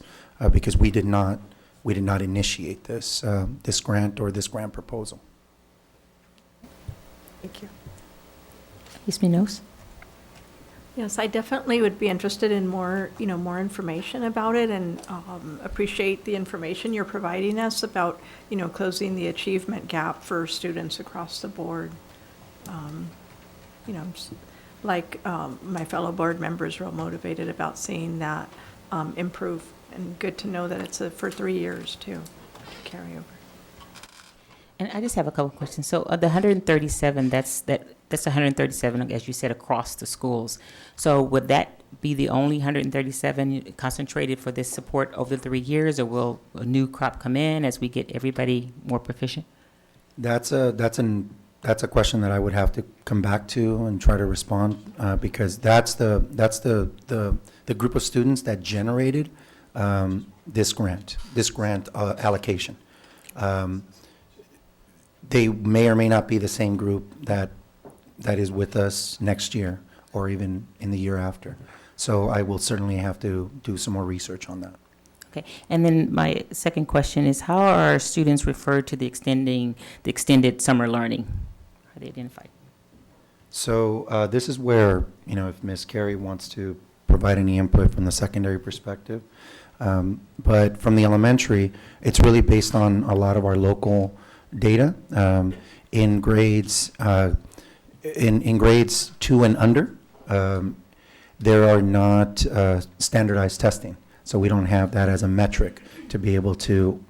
because we did not initiate this this grant or this grant proposal. Thank you. Ms. Munoz? Yes, I definitely would be interested in more, more information about it, and appreciate the information you're providing us about, closing the achievement gap for students across the board. My fellow board members are real motivated about seeing that improve, and good to know that it's for 3 years too, to carry over. And I just have a couple of questions. So the 137, that's 137, as you said, across the schools. So would that be the only 137 concentrated for this support over the 3 years, or will a new crop come in as we get everybody more proficient? That's a question that I would have to come back to and try to respond because that's the group of students that generated this grant allocation. They may or may not be the same group that is with us next year or even in the year after. So I will certainly have to do some more research on that. Okay, and then my second question is, how are students referred to the extended summer learning? Are they identified? So this is where, if Ms. Carey wants to provide any input from the secondary perspective. But from the elementary, it's really based on a lot of our local data. In grades in grades 2 and under, there are not standardized testing. So we don't have that as a metric to be able to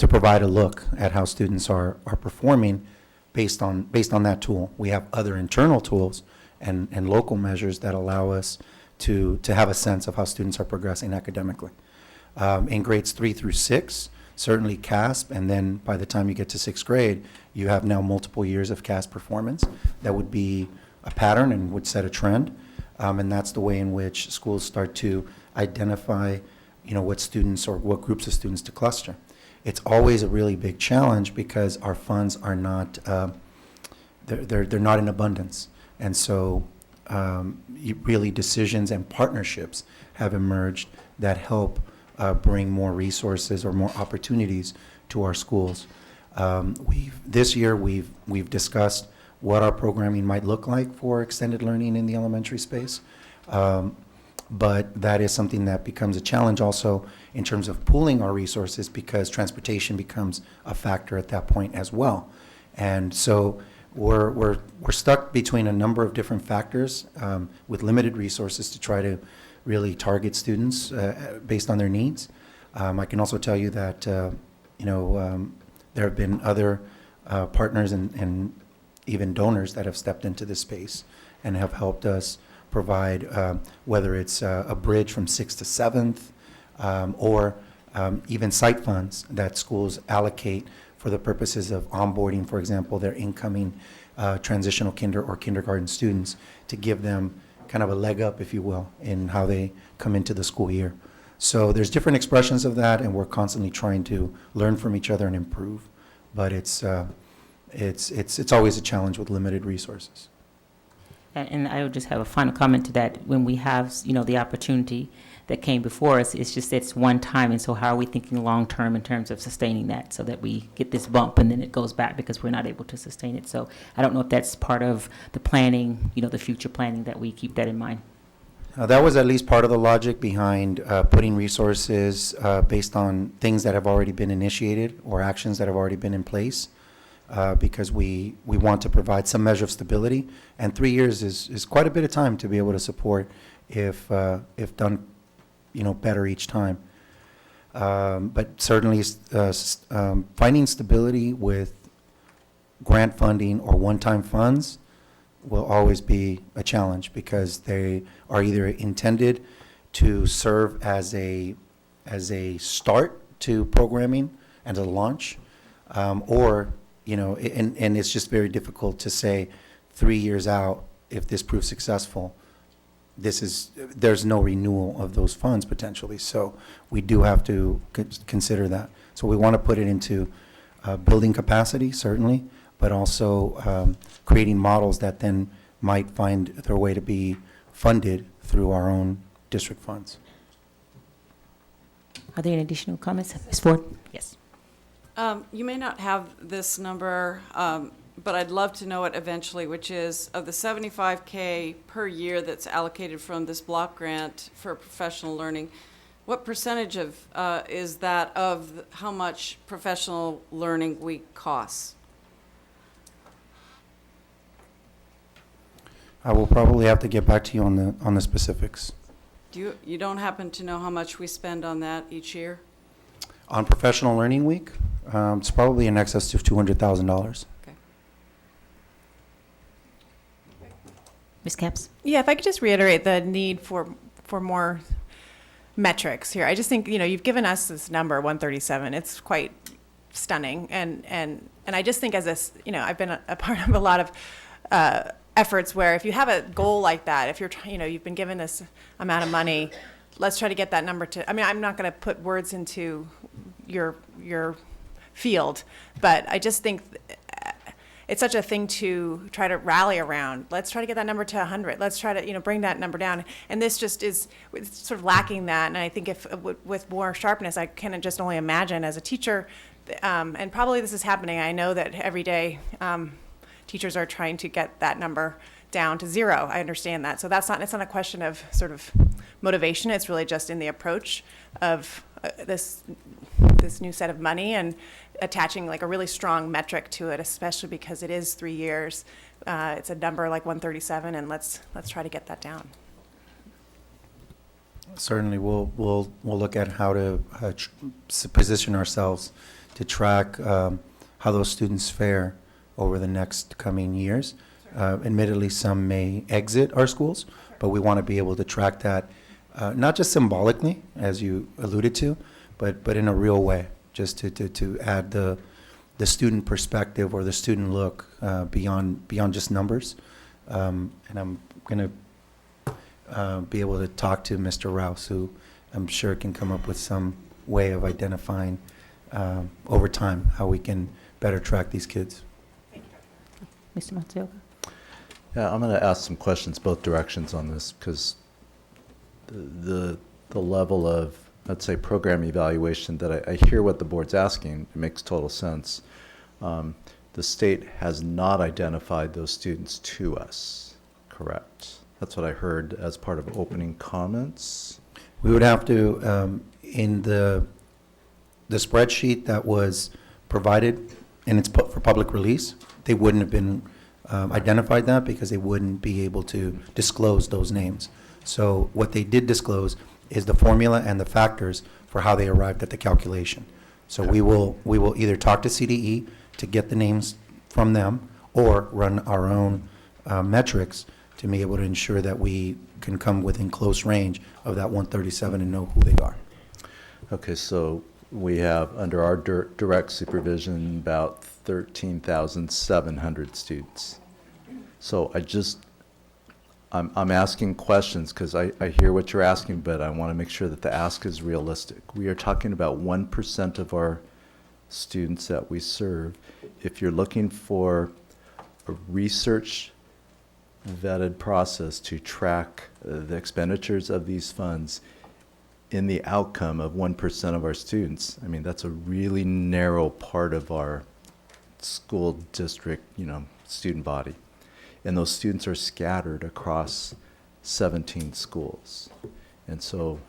provide a look at how students are performing based on that tool. We have other internal tools and local measures that allow us to have a sense of how students are progressing academically. In grades 3 through 6, certainly CASP, and then by the time you get to 6th grade, you have now multiple years of CASP performance. That would be a pattern and would set a trend. And that's the way in which schools start to identify, what students or what groups of students to cluster. It's always a really big challenge because our funds are not, they're not in abundance. And so really decisions and partnerships have emerged that help bring more resources or more opportunities to our schools. This year we've discussed what our programming might look like for extended learning in the elementary space. But that is something that becomes a challenge also in terms of pooling our resources because transportation becomes a factor at that point as well. And so we're stuck between a number of different factors with limited resources to try to really target students based on their needs. I can also tell you that there have been other partners and even donors that have stepped into this space and have helped us provide, whether it's a bridge from 6th to 7th, or even site funds that schools allocate for the purposes of onboarding, for example, their incoming transitional kinder or kindergarten students to give them kind of a leg up, if you will, in how they come into the school year. So there's different expressions of that, and we're constantly trying to learn from each other and improve. But it's always a challenge with limited resources. And I would just have a final comment to that. When we have, the opportunity that came before us, it's just it's one time. And so how are we thinking long-term in terms of sustaining that so that we get this bump and then it goes back because we're not able to sustain it? So I don't know if that's part of the planning, the future planning, that we keep that in mind. That was at least part of the logic behind putting resources based on things that have already been initiated or actions that have already been in place. Because we want to provide some measure of stability, and 3 years is quite a bit of time to be able to support if done, better each time. But certainly, finding stability with grant funding or one-time funds will always be a challenge, because they are either intended to serve as a start to programming and a launch, or, and it's just very difficult to say 3 years out, if this proves successful, there's no renewal of those funds potentially. So we do have to consider that. So we want to put it into building capacity, certainly, but also creating models that then might find their way to be funded through our own district funds. Are there any additional comments? Ms. Ford? Yes. You may not have this number, but I'd love to know it eventually, which is of the $75K per year that's allocated from this block grant for professional learning, what percentage of is that of how much professional learning week costs? I will probably have to get back to you on the specifics. You don't happen to know how much we spend on that each year? On Professional Learning Week, it's probably in excess of $200,000. Okay. Ms. Capps? Yeah, if I could just reiterate the need for more metrics here. I just think, you've given us this number, 137. It's quite stunning. And I just think I've been a part of a lot of efforts where if you have a goal like that, if you've been given this amount of money, let's try to get that number to, I'm not going to put words into your field, but I just think it's such a thing to try to rally around. Let's try to get that number to 100. Let's try to, bring that number down. And this just is sort of lacking that. And I think if with more sharpness, I can just only imagine as a teacher, and probably this is happening. I know that every day teachers are trying to get that number down to 0. I understand that. So it's not a question of sort of motivation. It's really just in the approach of this new set of money and attaching like a really strong metric to it, especially because it is 3 years. It's a number like 137, and let's try to get that down. Certainly, we'll look at how to position ourselves to track how those students fare over the next coming years. Admittedly, some may exit our schools, but we want to be able to track that, not just symbolically, as you alluded to, but in a real way, just to add the student perspective or the student look beyond just numbers. And I'm going to be able to talk to Mr. Rouse, who I'm sure can come up with some way of identifying over time how we can better track these kids. Mr. Matsuoka? Yeah, I'm going to ask some questions both directions on this, because the level of, let's say, program evaluation that I hear what the board's asking, it makes total sense. The state has not identified those students to us, correct? That's what I heard as part of opening comments. We would have to, in the spreadsheet that was provided, and it's put for public release, they wouldn't have been identified that because they wouldn't be able to disclose those names. So what they did disclose is the formula and the factors for how they arrived at the calculation. So we will either talk to CDE to get the names from them or run our own metrics to be able to ensure that we can come within close range of that 137 and know who they are. Okay, so we have, under our direct supervision, about 13,700 students. So I'm asking questions because I hear what you're asking, but I want to make sure that the ask is realistic. We are talking about 1% of our students that we serve. If you're looking for a research vetted process to track the expenditures of these funds in the outcome of 1% of our students, I mean, that's a really narrow part of our school district, student body. And those students are scattered across 17 schools. And so,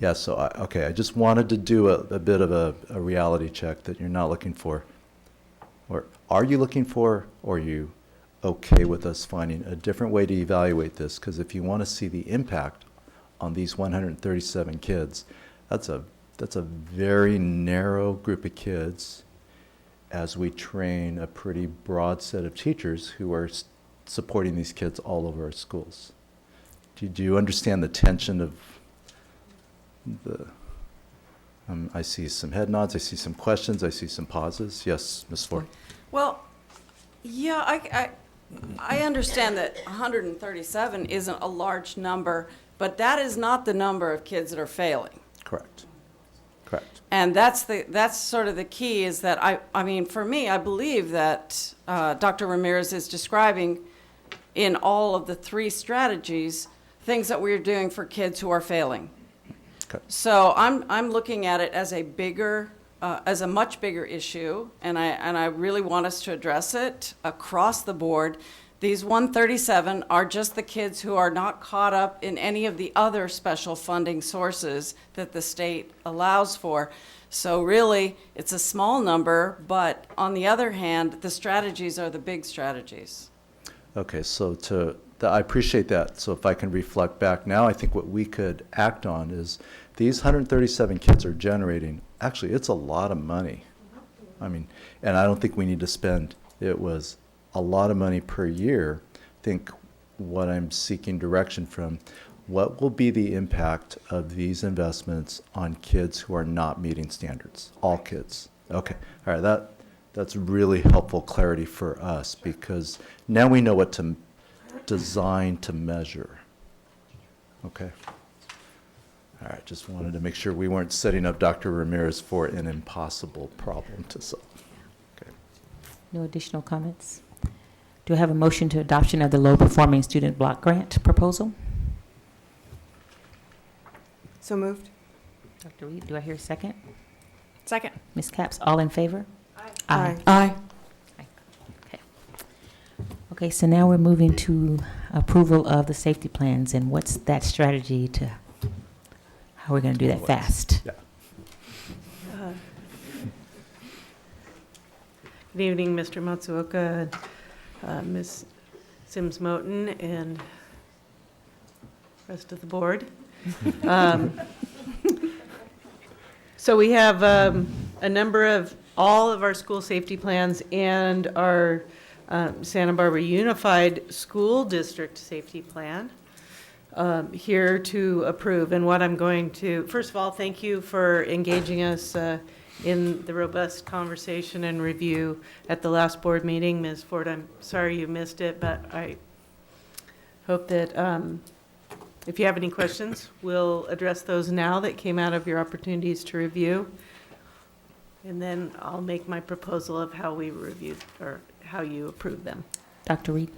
I just wanted to do a bit of a reality check that you're not looking for, or are you looking for, or you okay with us finding a different way to evaluate this, because if you want to see the impact on these 137 kids, that's a very narrow group of kids as we train a pretty broad set of teachers who are supporting these kids all over our schools. Do you understand the tension of the, I see some head nods, I see some questions, I see some pauses. Yes, Ms. Ford? Well, yeah, I understand that 137 isn't a large number, but that is not the number of kids that are failing. Correct. Correct. And that's sort of the key, is that I mean, for me, I believe that Dr. Ramirez is describing in all of the 3 strategies things that we're doing for kids who are failing. Okay. So I'm looking at it as a much bigger issue, and I really want us to address it across the board. These 137 are just the kids who are not caught up in any of the other special funding sources that the state allows for. So really, it's a small number, but on the other hand, the strategies are the big strategies. Okay, so I appreciate that. So if I can reflect back now, I think what we could act on is these 137 kids are generating, actually, it's a lot of money. I mean, and I don't think we need to spend, it was a lot of money per year. I think what I'm seeking direction from, what will be the impact of these investments on kids who are not meeting standards? All kids. Okay, all right, that's really helpful clarity for us, because now we know what to design to measure. Okay. All right, just wanted to make sure we weren't setting up Dr. Ramirez for an impossible problem to solve. Okay. No additional comments? Do I have a motion to adoption of the low-performing student block grant proposal? So moved. Dr. Reed, do I hear a second? Second. Ms. Capps, all in favor? Aye. Aye. Okay. Okay, so now we're moving to approval of the safety plans, and what's that strategy to, how we're going to do that fast? Yeah. Good evening, Mr. Matsuoka, Ms. Sims-Moten, and rest of the board. So we have a number of, all of our school safety plans and our Santa Barbara Unified School District Safety Plan here to approve. And what I'm going to, first of all, thank you for engaging us in the robust conversation and review at the last board meeting. Ms. Ford, I'm sorry you missed it, but I hope that if you have any questions, we'll address those now that came out of your opportunities to review. And then I'll make my proposal of how we review, or how you approve them. Dr. Reed?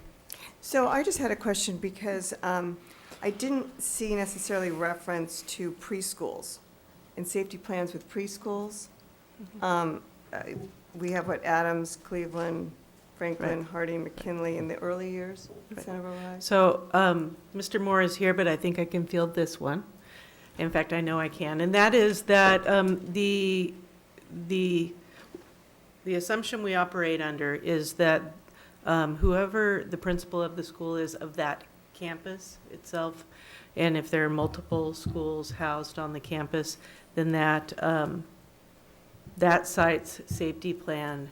So I just had a question, because I didn't see necessarily reference to preschools and safety plans with preschools. We have Adams, Cleveland, Franklin, Right. Harding, McKinley in the early years at Santa Barbara High. So Mr. Moore is here, but I think I can field this one. In fact, I know I can. And that is that the assumption we operate under is that whoever the principal of the school is of that campus itself, and if there are multiple schools housed on the campus, then that site's safety plan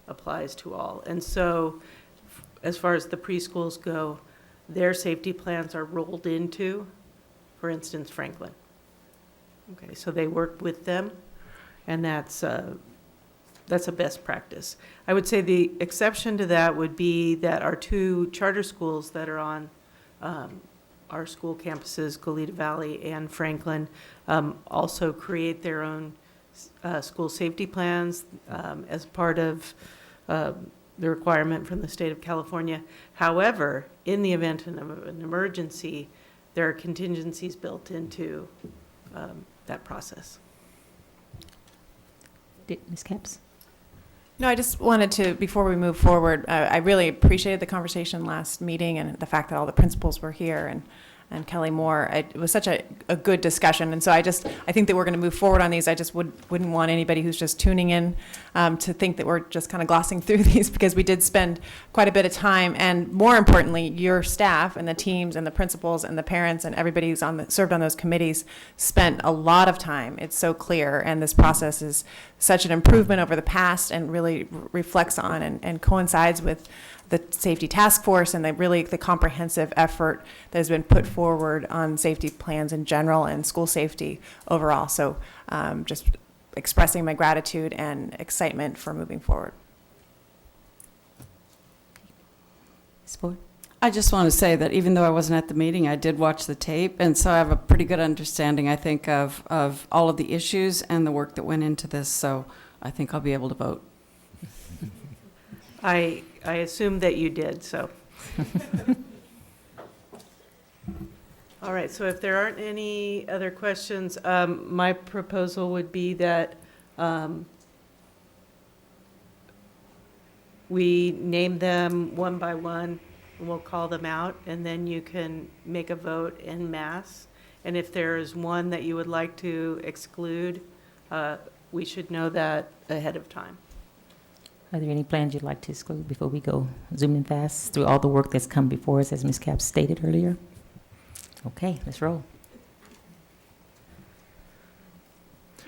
applies to all. And so as far as the preschools go, their safety plans are rolled into, for instance, Franklin. Okay, so they work with them, and that's a best practice. I would say the exception to that would be that our 2 charter schools that are on our school campuses, Goleta Valley and Franklin, also create their own school safety plans as part of the requirement from the state of California. However, in the event of an emergency, there are contingencies built into that process. Ms. Capps? No, I just wanted to, before we move forward, I really appreciated the conversation last meeting and the fact that all the principals were here. And and Kelly Moore. It was such a good discussion, and so I think that we're going to move forward on these. I just wouldn't want anybody who's just tuning in to think that we're just kind of glossing through these, because we did spend quite a bit of time, and more importantly, your staff and the teams and the principals and the parents and everybody who's served on those committees spent a lot of time. It's so clear, and this process is such an improvement over the past, and really reflects on and coincides with the safety task force and the comprehensive effort that has been put forward on safety plans in general and school safety overall. So just expressing my gratitude and excitement for moving forward. I just want to say that even though I wasn't at the meeting, I did watch the tape, and so I have a pretty good understanding, I think, of all of the issues and the work that went into this, so I think I'll be able to vote. I assume that you did, so. All right, so if there aren't any other questions, my proposal would be that we name them one by one, and we'll call them out, and then you can make a vote en masse. And if there is one that you would like to exclude, we should know that ahead of time. Are there any plans you'd like to exclude before we go zooming fast through all the work that's come before us, as Ms. Capps stated earlier? Okay, let's roll.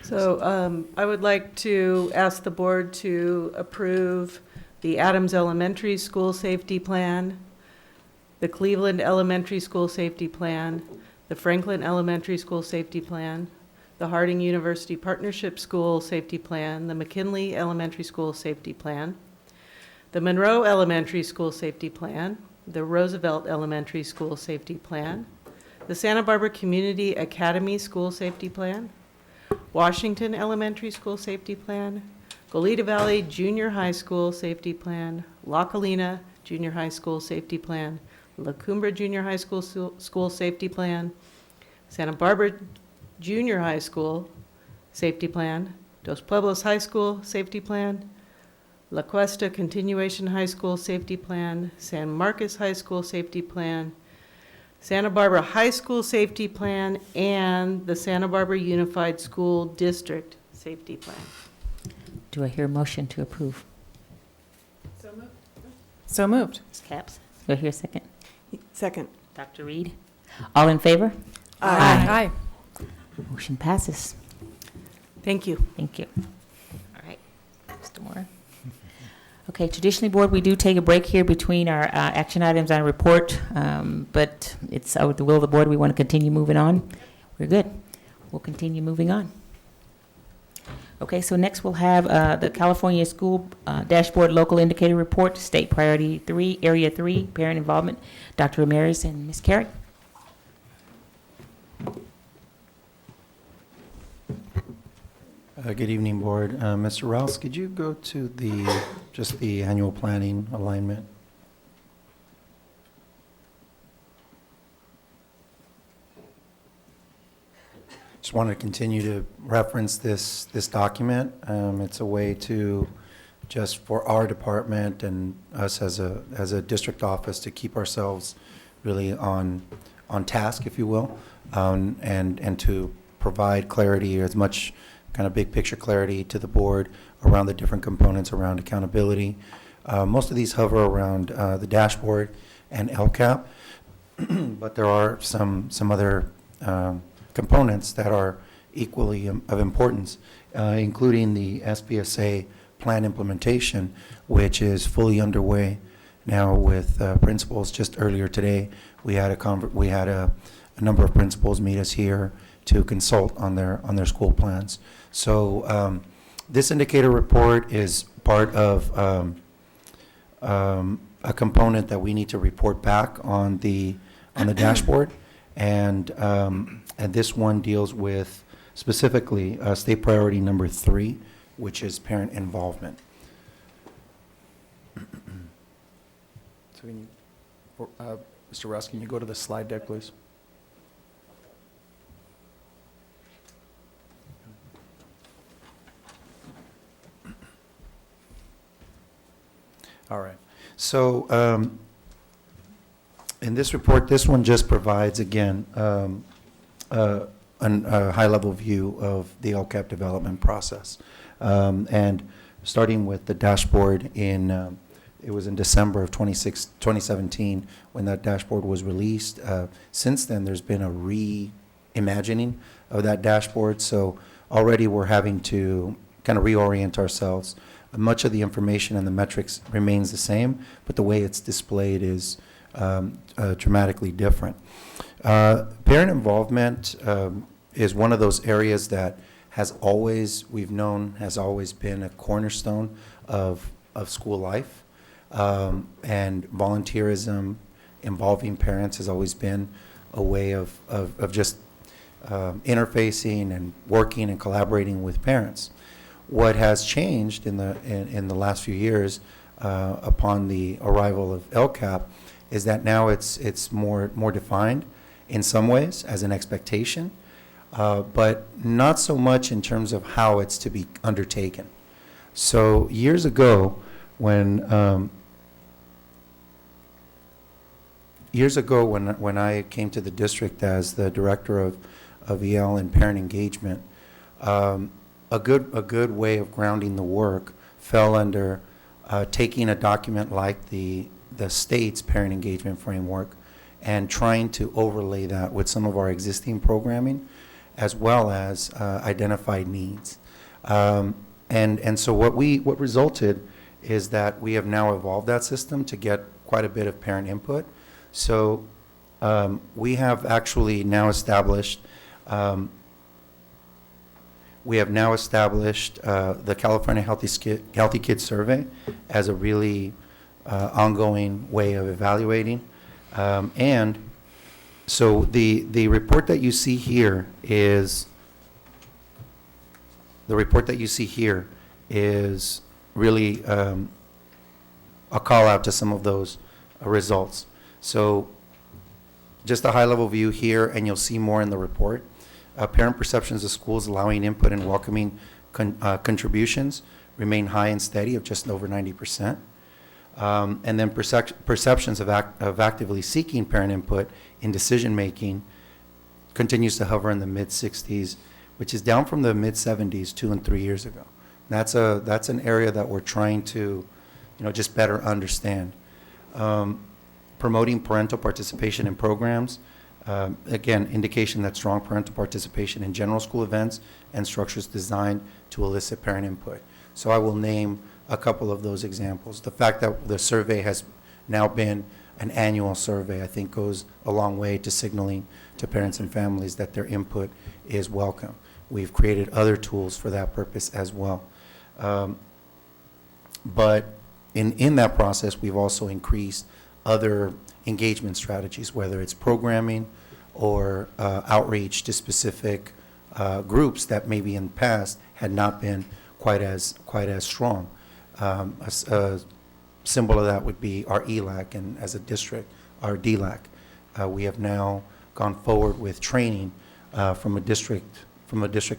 So I would like to ask the board to approve the Adams Elementary School Safety Plan, the Cleveland Elementary School Safety Plan, the Franklin Elementary School Safety Plan, the Harding University Partnership School Safety Plan, the McKinley Elementary School Safety Plan, the Monroe Elementary School Safety Plan, the Roosevelt Elementary School Safety Plan, the Santa Barbara Community Academy School Safety Plan, Washington Elementary School Safety Plan, Goleta Valley Junior High School Safety Plan, La Colina Junior High School Safety Plan, La Cumbre Junior High School Safety Plan, Santa Barbara Junior High School Safety Plan, Dos Pueblos High School Safety Plan, La Cuesta Continuation High School Safety Plan, San Marcos High School Safety Plan, Santa Barbara High School Safety Plan, and the Santa Barbara Unified School District Safety Plan. Do I hear a motion to approve? So moved. Ms. Capps? Do I hear a second? Second. Dr. Reed? All in favor? Aye. Motion passes. Thank you. Thank you. All right, Mr. Moore. Okay, traditionally, board, we do take a break here between our action items and our report, but it's with the will of the board. We want to continue moving on. We're good. We'll continue moving on. Okay, so next we'll have the California School Dashboard Local Indicator Report, State Priority 3, Area 3, Parent Involvement. Dr. Ramirez and Ms. Carrick. Good evening, Board. Mr. Rouse, could you go to just the annual planning alignment? Just want to continue to reference this document. It's a way to, just for our department and us as a district office, to keep ourselves really on task, if you will, and to provide clarity, as much kind of big picture clarity to the board around the different components around accountability. Most of these hover around the dashboard and LCAP, but there are some other components that are equally of importance, including the SBSA plan implementation, which is fully underway now with principals. Just earlier today, we had a number of principals meet us here to consult on their school plans. So this indicator report is part of a component that we need to report back on the dashboard, and this one deals with specifically state priority number 3, which is parent involvement. So can you, Mr. Russ, can you go to the slide deck, please? All right. So In this report, this one just provides, again, a high-level view of the LCAP development process. And starting with the dashboard it was in December of 2017 when that dashboard was released. Since then, there's been a reimagining of that dashboard. So already we're having to kind of reorient ourselves. Much of the information and the metrics remains the same, but the way it's displayed is dramatically different. Parent involvement is one of those areas that we've known has always been a cornerstone of school life. And volunteerism involving parents has always been a way of just interfacing and working and collaborating with parents. What has changed in the last few years upon the arrival of LCAP is that now it's more defined in some ways as an expectation, but not so much in terms of how it's to be undertaken. So years ago, when I came to the district as the director of EL and parent engagement, a good way of grounding the work fell under taking a document like the state's parent engagement framework and trying to overlay that with some of our existing programming, as well as identified needs. And so what resulted is that we have now evolved that system to get quite a bit of parent input. So we have actually now established the California Healthy Kids Survey as a really ongoing way of evaluating. And so the report that you see here is really a call out to some of those results. So just a high-level view here, and you'll see more in the report. Parent perceptions of schools allowing input and welcoming contributions remain high and steady of just over 90%. And then perceptions of actively seeking parent input in decision-making continues to hover in the mid-60s, which is down from the mid-70s 2 and 3 years ago. That's an area that we're trying to, just better understand. Promoting parental participation in programs, again, indication that strong parental participation in general school events and structures designed to elicit parent input. So I will name a couple of those examples. The fact that the survey has now been an annual survey, I think, goes a long way to signaling to parents and families that their input is welcome. We've created other tools for that purpose as well. But in that process, we've also increased other engagement strategies, whether it's programming or outreach to specific groups that maybe in the past had not been quite as strong. A symbol of that would be our ELAC, and as a district, our DLAC. We have now gone forward with training from a district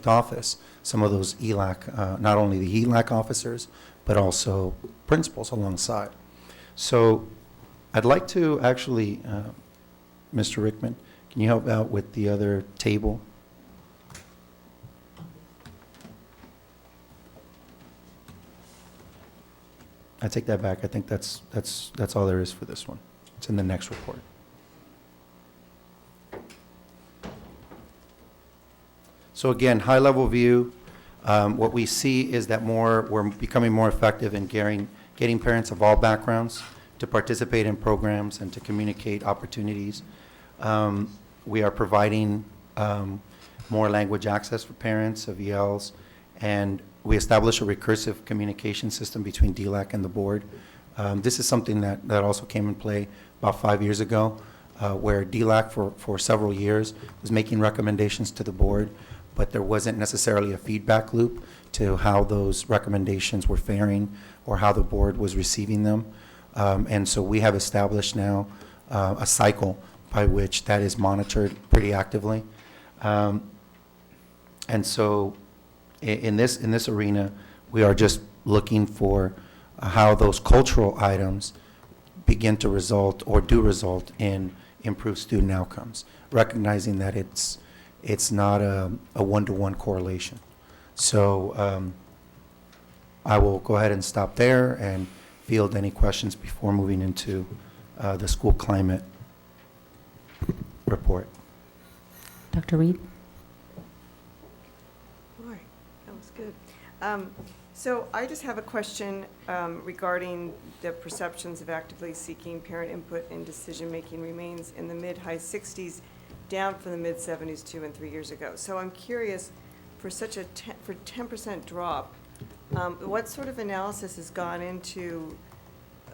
office, some of those ELAC, not only the ELAC officers, but also principals alongside. So I'd like to actually, Mr. Rickman, can you help out with the other table? I take that back. I think that's all there is for this one. It's in the next report. So again, high-level view. What we see is that we're becoming more effective in getting parents of all backgrounds to participate in programs and to communicate opportunities. We are providing more language access for parents of ELs, and we establish a recursive communication system between DLAC and the board. This is something that also came in play about 5 years ago, where DLAC for several years was making recommendations to the board, but there wasn't necessarily a feedback loop to how those recommendations were faring or how the board was receiving them. And so we have established now a cycle by which that is monitored pretty actively. And so in this arena, we are just looking for how those cultural items begin to result or do result in improved student outcomes, recognizing that it's not a one-to-one correlation. So I will go ahead and stop there and field any questions before moving into the school climate report. Dr. Reed? All right, that was good. So I just have a question regarding the perceptions of actively seeking parent input in decision-making remains in the mid-high 60s, down from the mid-70s 2 and 3 years ago. So I'm curious, for such a 10% drop, what sort of analysis has gone into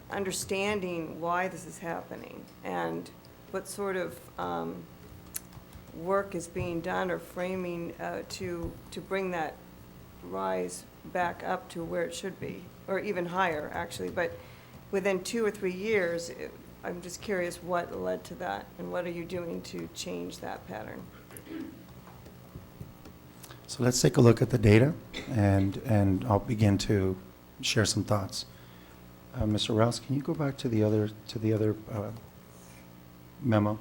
understanding why this is happening, and what sort of work is being done or framing to bring that rise back up to where it should be, or even higher, actually. But within 2 or 3 years, I'm just curious what led to that, and what are you doing to change that pattern? So let's take a look at the data, and I'll begin to share some thoughts. Mr. Rouse, can you go back to the other memo?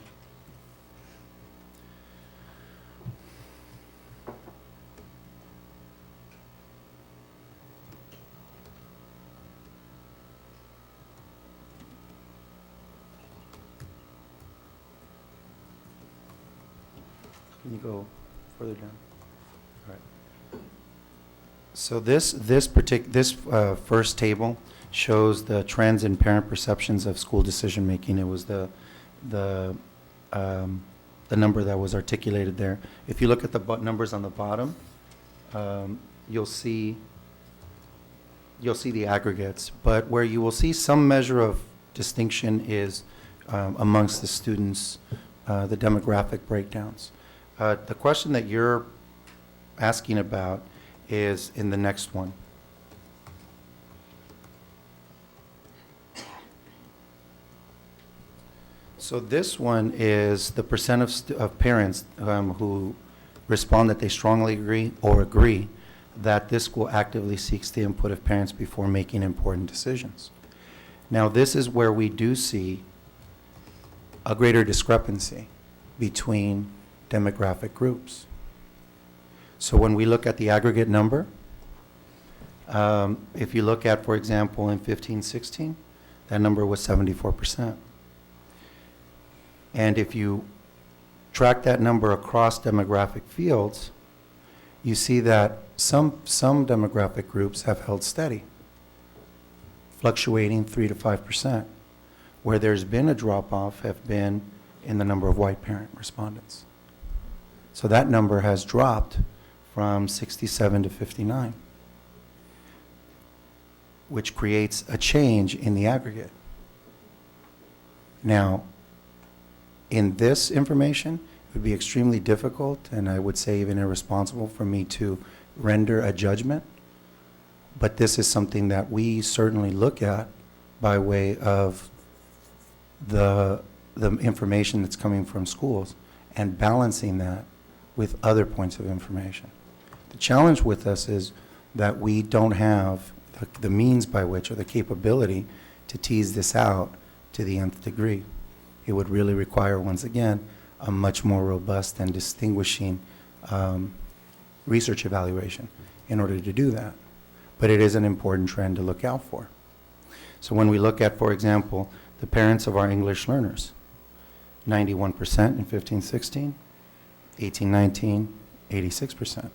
Can you go further down? All right. So this first table shows the trends in parent perceptions of school decision making. It was the number that was articulated there. If you look at the numbers on the bottom, you'll see the aggregates. But where you will see some measure of distinction is amongst the students, the demographic breakdowns. The question that you're asking about is in the next one. So this one is the percent of parents who respond that they strongly agree or agree that this school actively seeks the input of parents before making important decisions. Now, this is where we do see a greater discrepancy between demographic groups. So when we look at the aggregate number, if you look at, for example, in 15-16, that number was 74%. And if you track that number across demographic fields, you see that some demographic groups have held steady, fluctuating 3 to 5%. Where there's been a drop-off have been in the number of white parent respondents. So that number has dropped from 67 to 59, which creates a change in the aggregate. Now, in this information, it would be extremely difficult, and I would say even irresponsible, for me to render a judgment. But this is something that we certainly look at by way of the information that's coming from schools and balancing that with other points of information. The challenge with us is that we don't have the means by which, or the capability to tease this out to the nth degree. It would really require, once again, a much more robust and distinguishing research evaluation in order to do that. But it is an important trend to look out for. So when we look at, for example, the parents of our English learners, 91% in 15-16, 18-19, 86%.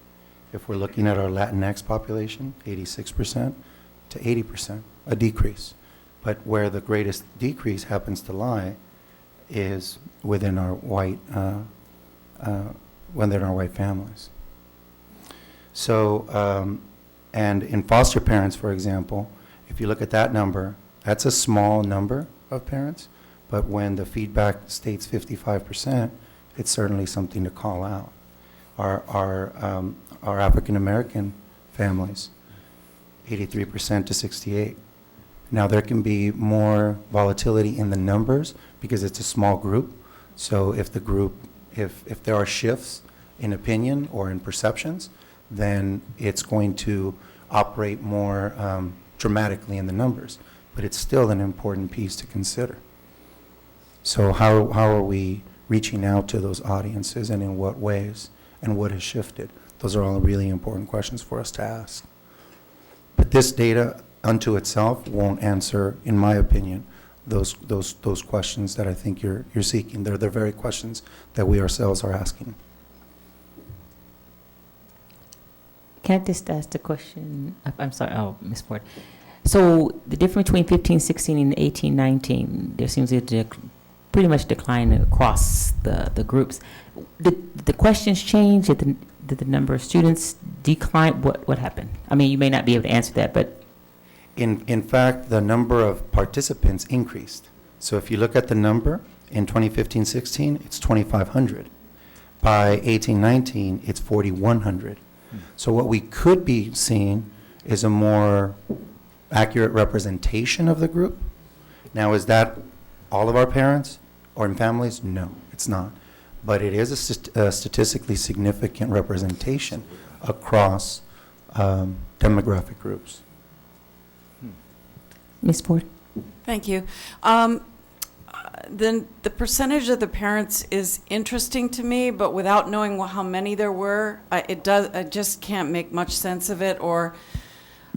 If we're looking at our Latinx population, 86% to 80%, a decrease. But where the greatest decrease happens to lie is within our white families. So, and in foster parents, for example, if you look at that number, that's a small number of parents, but when the feedback states 55%, it's certainly something to call out. Our African American families, 83% to 68%. Now, there can be more volatility in the numbers because it's a small group. So if there are shifts in opinion or in perceptions, then it's going to operate more dramatically in the numbers. but it's still an important piece to consider. So how are we reaching out to those audiences, and in what ways, and what has shifted? Those are all really important questions for us to ask. But this data unto itself won't answer, in my opinion, those questions that I think you're seeking. They're the very questions that we ourselves are asking. Can I just ask the question? I'm sorry, Ms. Ford. So the difference between 15, 16, and 18, 19, there seems to be pretty much decline across the groups. Did the questions change? Did the number of students decline? What happened? I mean, you may not be able to answer that, but. In fact, the number of participants increased. So if you look at the number in 2015-16, it's 2,500. By 18-19, it's 4,100. So what we could be seeing is a more accurate representation of the group. Now, is that all of our parents or in families? No, it's not. But it is a statistically significant representation across demographic groups. Ms. Ford? Thank you. Then the percentage of the parents is interesting to me, but without knowing how many there were, I just can't make much sense of it. Or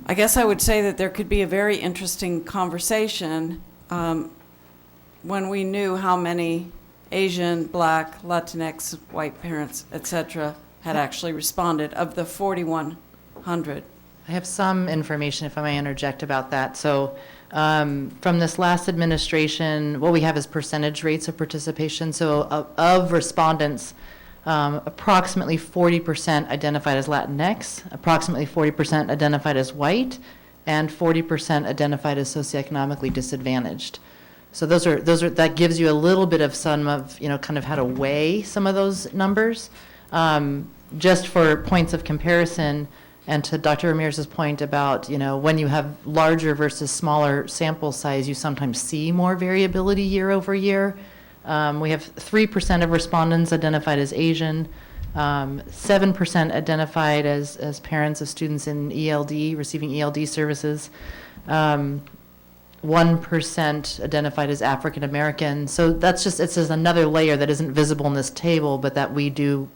I guess I would say that there could be a very interesting conversation when we knew how many Asian, Black, Latinx, white parents, etc., had actually responded of the 4,100. I have some information, if I may interject, about that. So from this last administration, what we have is percentage rates of participation. So of respondents, approximately 40% identified as Latinx, approximately 40% identified as white, and 40% identified as socioeconomically disadvantaged. So that gives you a little bit of some of, kind of how to weigh some of those numbers. Just for points of comparison, and to Dr. Ramirez's point about, when you have larger versus smaller sample size, you sometimes see more variability year over year. We have 3% of respondents identified as Asian, 7% identified as parents of students in ELD, receiving ELD services, 1% identified as African American. So it's just another layer that isn't visible in this table, but that we do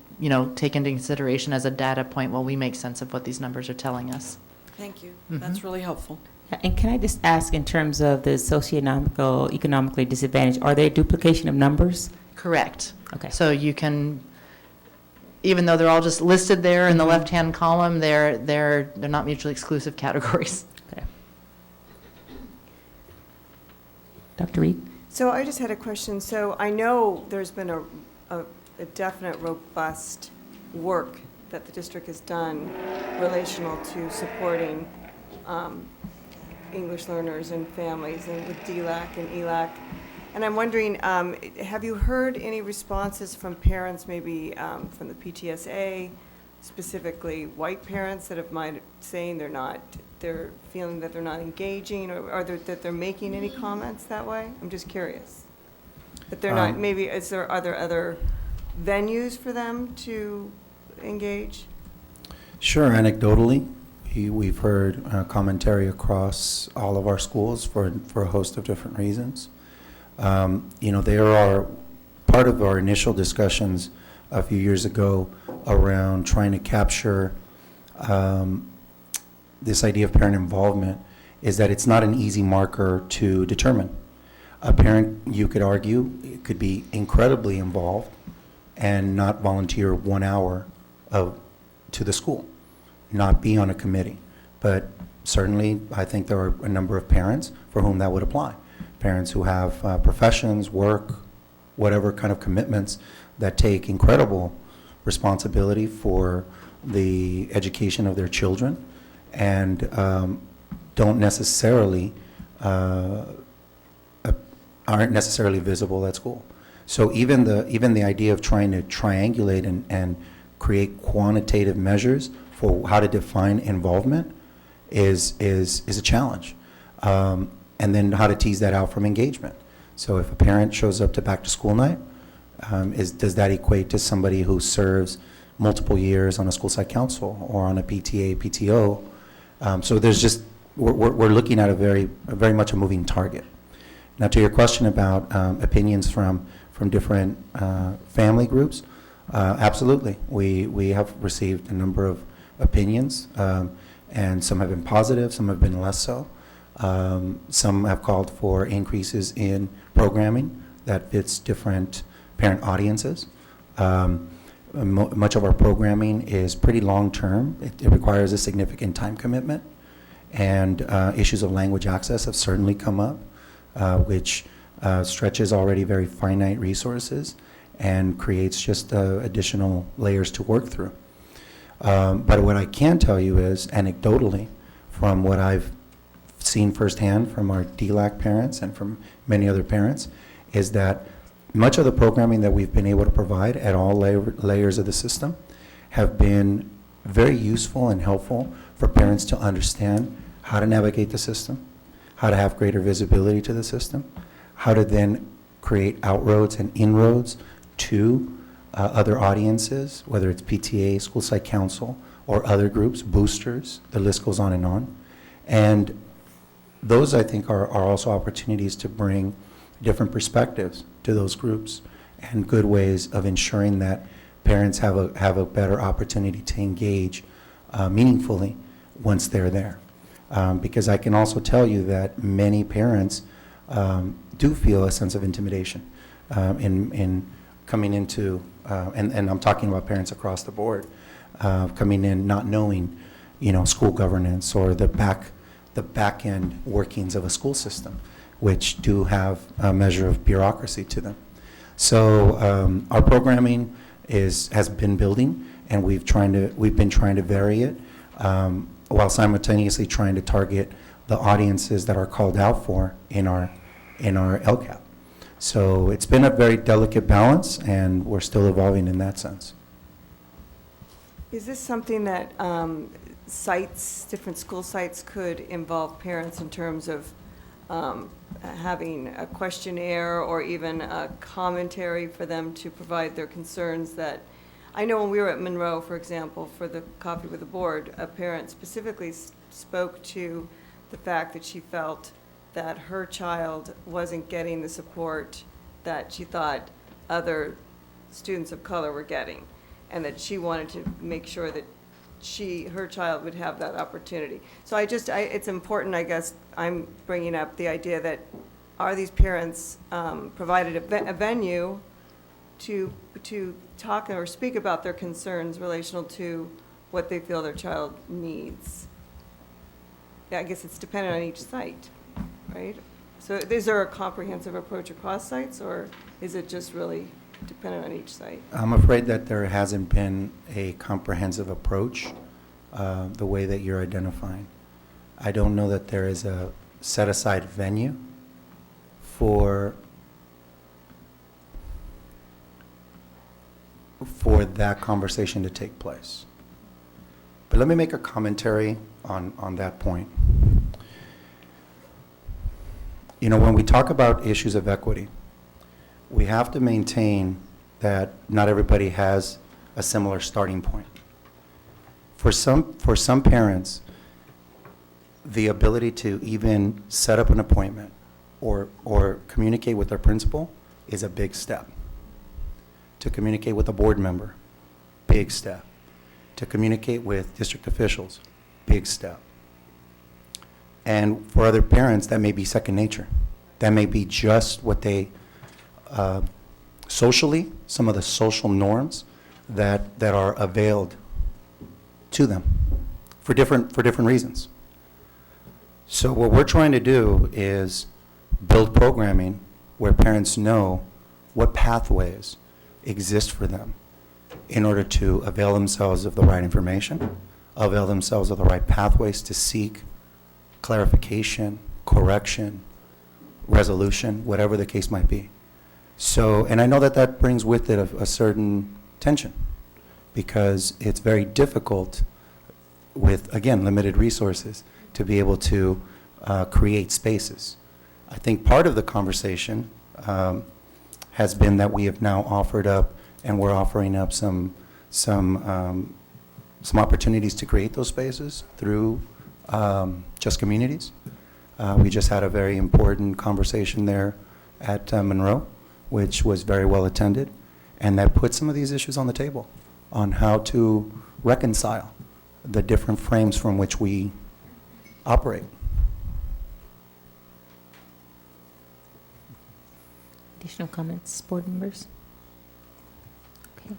take into consideration as a data point while we make sense of what these numbers are telling us. Thank you. That's really helpful. And can I just ask, in terms of the economically disadvantaged, are there duplication of numbers? Correct. Okay. So you can, even though they're all just listed there in the left-hand column, they're not mutually exclusive categories. Okay. Dr. Reed? So I just had a question. So I know there's been a definite robust work that the district has done relational to supporting English learners and families, and with DLAC and ELAC. And I'm wondering, have you heard any responses from parents, maybe from the PTSA, specifically white parents that have saying they're feeling that they're not engaging, or that they're making any comments that way? I'm just curious. That they're not, maybe, are there other venues for them to engage? Sure. Anecdotally, we've heard commentary across all of our schools for a host of different reasons. There are part of our initial discussions a few years ago around trying to capture this idea of parent involvement is that it's not an easy marker to determine. A parent, you could argue, could be incredibly involved and not volunteer 1 hour to the school, not be on a committee. But certainly, I think there are a number of parents for whom that would apply. Parents who have professions, work, whatever kind of commitments that take incredible responsibility for the education of their children and don't necessarily, aren't necessarily visible at school. So even the idea of trying to triangulate and create quantitative measures for how to define involvement is a challenge. And then how to tease that out from engagement. So if a parent shows up to back to school night, does that equate to somebody who serves multiple years on a school site council or on a PTA, PTO? So there's just we're looking at a very much a moving target. Now, to your question about opinions from different family groups, absolutely. We have received a number of opinions, and some have been positive, some have been less so. Some have called for increases in programming that fits different parent audiences. Much of our programming is pretty long-term. It requires a significant time commitment, and issues of language access have certainly come up, which stretches already very finite resources and creates just additional layers to work through. But what I can tell you is, anecdotally, from what I've seen firsthand from our DLAC parents and from many other parents, is that much of the programming that we've been able to provide at all layers of the system have been very useful and helpful for parents to understand how to navigate the system, how to have greater visibility to the system, how to then create outroads and inroads to other audiences, whether it's PTA, school site council, or other groups, boosters, the list goes on and on. And those, I think, are also opportunities to bring different perspectives to those groups and good ways of ensuring that parents have a better opportunity to engage meaningfully once they're there. Because I can also tell you that many parents do feel a sense of intimidation in coming into, and I'm talking about parents across the board, coming in not knowing, school governance or the back end workings of a school system, which do have a measure of bureaucracy to them. So our programming has been building, and we've been trying to vary it, while simultaneously trying to target the audiences that are called out for in our LCAP. So it's been a very delicate balance, and we're still evolving in that sense. Is this something that different school sites could involve parents in terms of having a questionnaire or even a commentary for them to provide their concerns? That I know when we were at Monroe, for example, for the Coffee with the Board, a parent specifically spoke to the fact that she felt that her child wasn't getting the support that she thought other students of color were getting, and that she wanted to make sure that her child would have that opportunity. So it's important, I guess, I'm bringing up the idea that are these parents provided a venue to talk or speak about their concerns relational to what they feel their child needs? Yeah, I guess it's dependent on each site, right? So is there a comprehensive approach across sites, or is it just really dependent on each site? I'm afraid that there hasn't been a comprehensive approach the way that you're identifying. I don't know that there is a set-aside venue for that conversation to take place. But let me make a commentary on that point. When we talk about issues of equity, we have to maintain that not everybody has a similar starting point. For some parents, the ability to even set up an appointment or communicate with their principal is a big step. To communicate with a board member, big step. To communicate with district officials, big step. And for other parents, that may be second nature. That may be just what they, socially, some of the social norms that are availed to them for different reasons. So what we're trying to do is build programming where parents know what pathways exist for them in order to avail themselves of the right information, avail themselves of the right pathways to seek clarification, correction, resolution, whatever the case might be. So, and I know that brings with it a certain tension, because it's very difficult with, again, limited resources to be able to create spaces. I think part of the conversation has been that we have now offered up, and we're offering up some opportunities to create those spaces through Just Communities. We just had a very important conversation there at Monroe, which was very well attended, and that put some of these issues on the table on how to reconcile the different frames from which we operate. Additional comments, board members? Okay.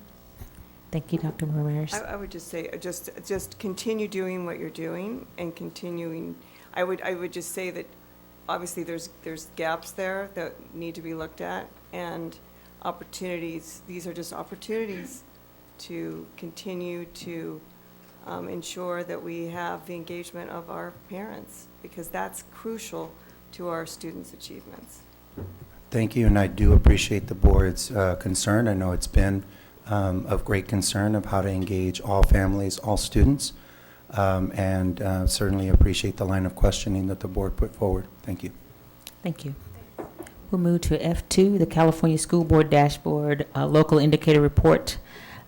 Thank you, Dr. Ramirez. I would just say, just continue doing what you're doing and continuing. I would just say that obviously there's gaps there that need to be looked at and opportunities. These are just opportunities to continue to ensure that we have the engagement of our parents, because that's crucial to our students' achievements. Thank you, and I do appreciate the board's concern. I know it's been of great concern of how to engage all families, all students, and certainly appreciate the line of questioning that the board put forward. Thank you. Thank you. We'll move to F2, the California School Board Dashboard Local Indicator Report,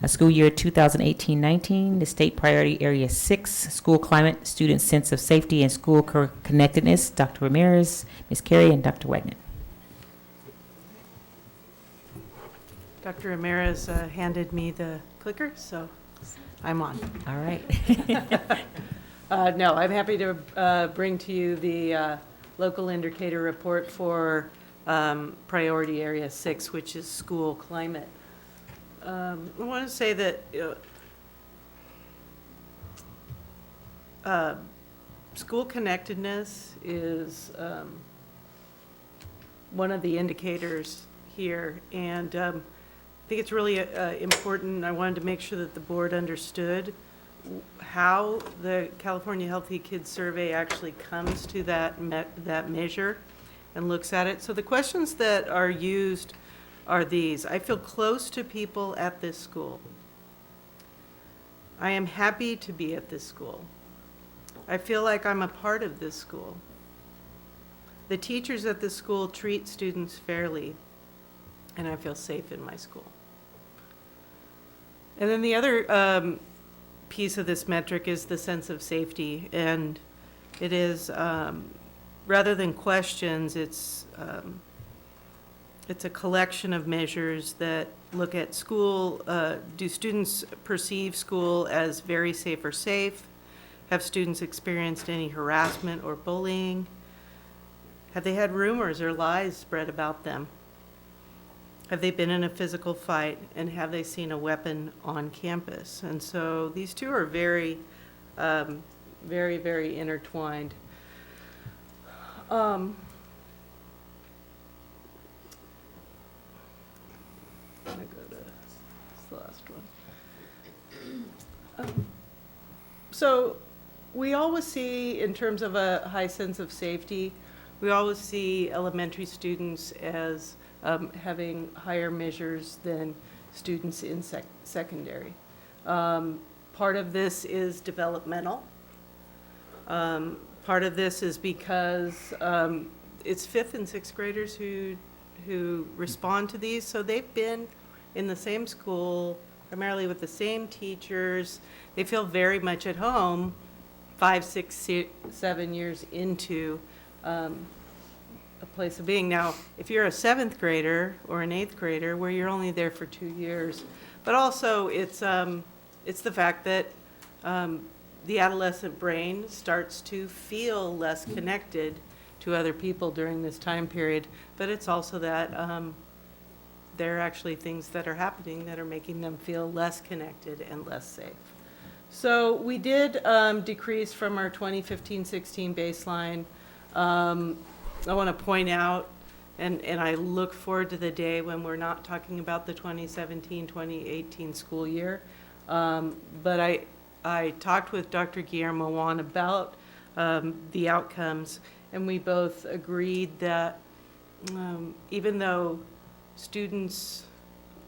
school year 2018-19, the State Priority Area 6, School Climate, Student Sense of Safety, and School Connectedness, Dr. Ramirez, Ms. Carey, and Dr. Wagner. Dr. Ramirez handed me the clicker, so I'm on. All right. No, I'm happy to bring to you the local indicator report for Priority Area 6, which is school climate. I want to say that school connectedness is one of the indicators here, and I think it's really important. I wanted to make sure that the board understood how the California Healthy Kids Survey actually comes to that measure and looks at it. So the questions that are used are these. I feel close to people at this school. I am happy to be at this school. I feel like I'm a part of this school. The teachers at this school treat students fairly, and I feel safe in my school. And then the other piece of this metric is the sense of safety, and it is, rather than questions, it's a collection of measures that look at school. Do students perceive school as very safe or safe? Have students experienced any harassment or bullying? Have they had rumors or lies spread about them? Have they been in a physical fight, and have they seen a weapon on campus? And so these two are very, very, very intertwined. I'm gonna go to the last one. So we always see, in terms of a high sense of safety, we always see elementary students as having higher measures than students in secondary. Part of this is developmental. Part of this is because it's 5th and 6th graders who respond to these, so they've been in the same school, primarily with the same teachers. They feel very much at home 5, 6, 7 years into a place of being. Now, if you're a 7th grader or an 8th grader, where you're only there for 2 years, but also it's the fact that the adolescent brain starts to feel less connected to other people during this time period, but it's also that there are actually things that are happening that are making them feel less connected and less safe. So we did decrease from our 2015-16 baseline. I want to point out, and I look forward to the day when we're not talking about the 2017-2018 school year, but I talked with Dr. Guillermo Juan about the outcomes, and we both agreed that even though students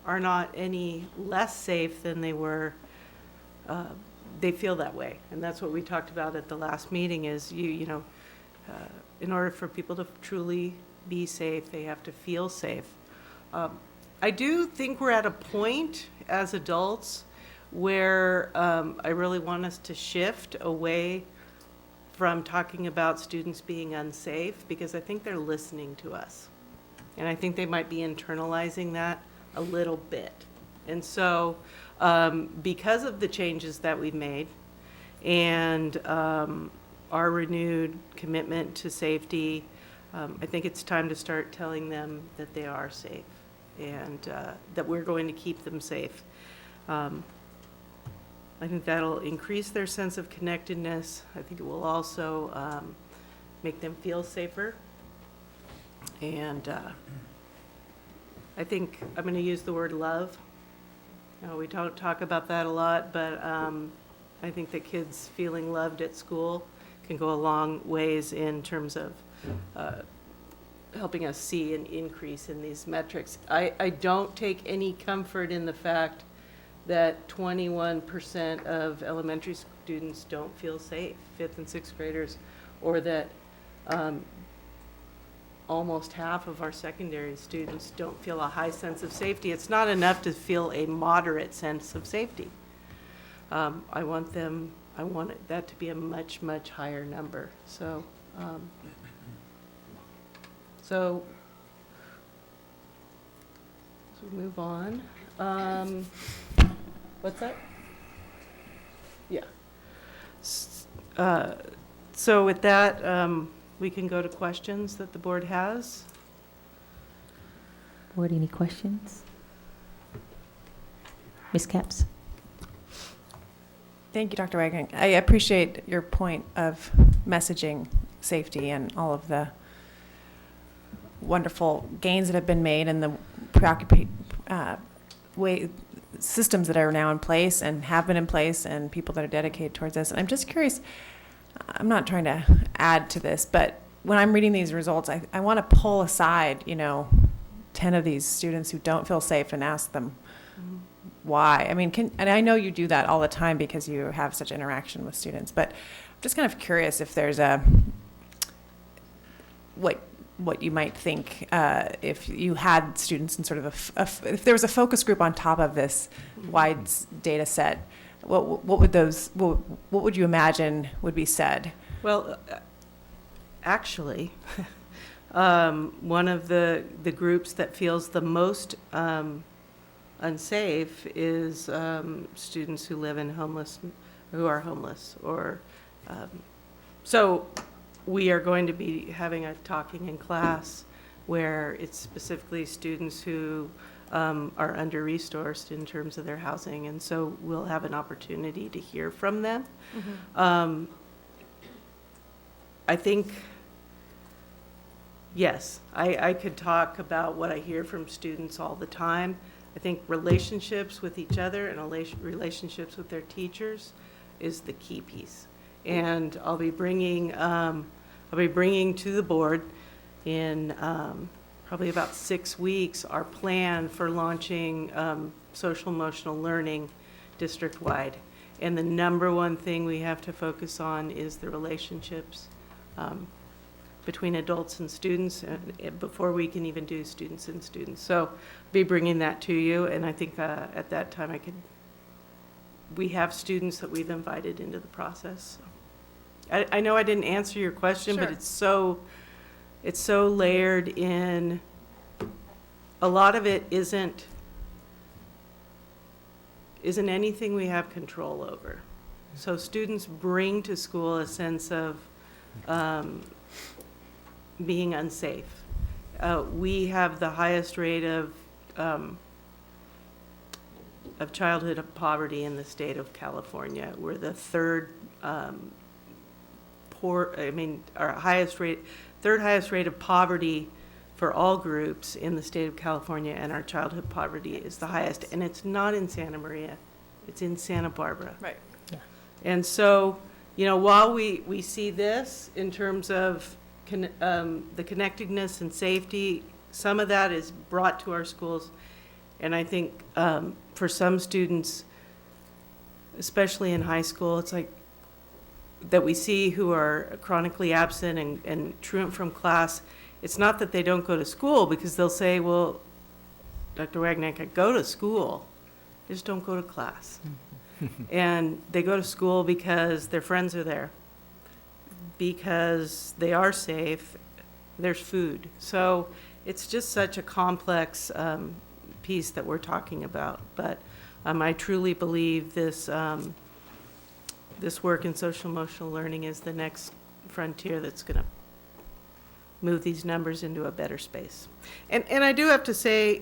are not any less safe than they were, they feel that way. And that's what we talked about at the last meeting is, in order for people to truly be safe, they have to feel safe. I do think we're at a point as adults where I really want us to shift away from talking about students being unsafe, because I think they're listening to us. And I think they might be internalizing that a little bit. And so, because of the changes that we've made and our renewed commitment to safety, I think it's time to start telling them that they are safe and that we're going to keep them safe. I think that'll increase their sense of connectedness. I think it will also make them feel safer. And I think I'm going to use the word love. You know, we don't talk about that a lot, but I think that kids feeling loved at school can go a long ways in terms of helping us see an increase in these metrics. I don't take any comfort in the fact that 21% of elementary students don't feel safe, 5th and 6th graders, or that almost half of our secondary students don't feel a high sense of safety. It's not enough to feel a moderate sense of safety. I want that to be a much, much higher number. So we move on. What's that? Yeah. So with that, we can go to questions that the board has. Board, any questions? Ms. Capps? Thank you, Dr. Wagner. I appreciate your point of messaging safety and all of the wonderful gains that have been made and the systems that are now in place and have been in place and people that are dedicated towards this. And I'm just curious, I'm not trying to add to this, but when I'm reading these results, I want to pull aside, 10 of these students who don't feel safe and ask them why. I mean, and I know you do that all the time because you have such interaction with students, but I'm just kind of curious if there's what you might think if you had students in sort of if there was a focus group on top of this wide data set, what would you imagine would be said? Well, actually, one of the groups that feels the most unsafe is students who live in who are homeless, or so we are going to be having a talking in class where it's specifically students who are under-resourced in terms of their housing, and so we'll have an opportunity to hear from them. Mm-hmm. I think, yes, I could talk about what I hear from students all the time. I think relationships with each other and relationships with their teachers is the key piece. And I'll be bringing to the board in probably about 6 weeks our plan for launching social emotional learning district-wide. And the number one thing we have to focus on is the relationships between adults and students before we can even do students and students. So I'll be bringing that to you, and I think at that time we have students that we've invited into the process. I know I didn't answer your question, Sure. But it's so layered in. A lot of it isn't anything we have control over. So students bring to school a sense of being unsafe. We have the highest rate of childhood poverty in the state of California. We're the third our third highest rate of poverty for all groups in the state of California, and our childhood poverty is the highest. And it's not in Santa Maria, it's in Santa Barbara. Right. Yeah. And so, while we see this in terms of the connectedness and safety, some of that is brought to our schools. And I think for some students, especially in high school, it's like that we see who are chronically absent and truant from class. It's not that they don't go to school, because they'll say, well, Dr. Wagner, I go to school, I just don't go to class. And they go to school because their friends are there. because they are safe, there's food. So it's just such a complex piece that we're talking about. But I truly believe this work in social emotional learning is the next frontier that's going to move these numbers into a better space. And I do have to say,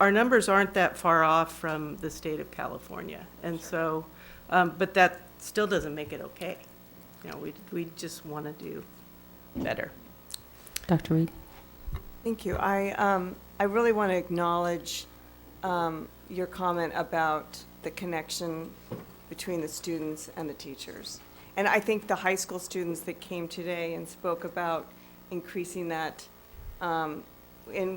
our numbers aren't that far off from the state of California. And so, but that still doesn't make it okay. We just want to do better. Dr. Reed? Thank you. I really want to acknowledge your comment about the connection between the students and the teachers. And I think the high school students that came today and spoke about increasing that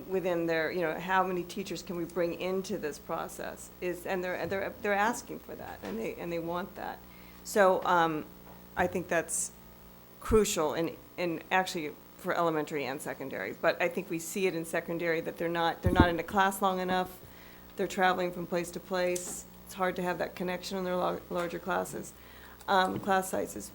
within their, how many teachers can we bring into this process and they're asking for that, and they want that. So I think that's crucial and actually for elementary and secondary. But I think we see it in secondary that they're not in a class long enough. They're traveling from place to place. It's hard to have that connection in their larger classes, class sizes.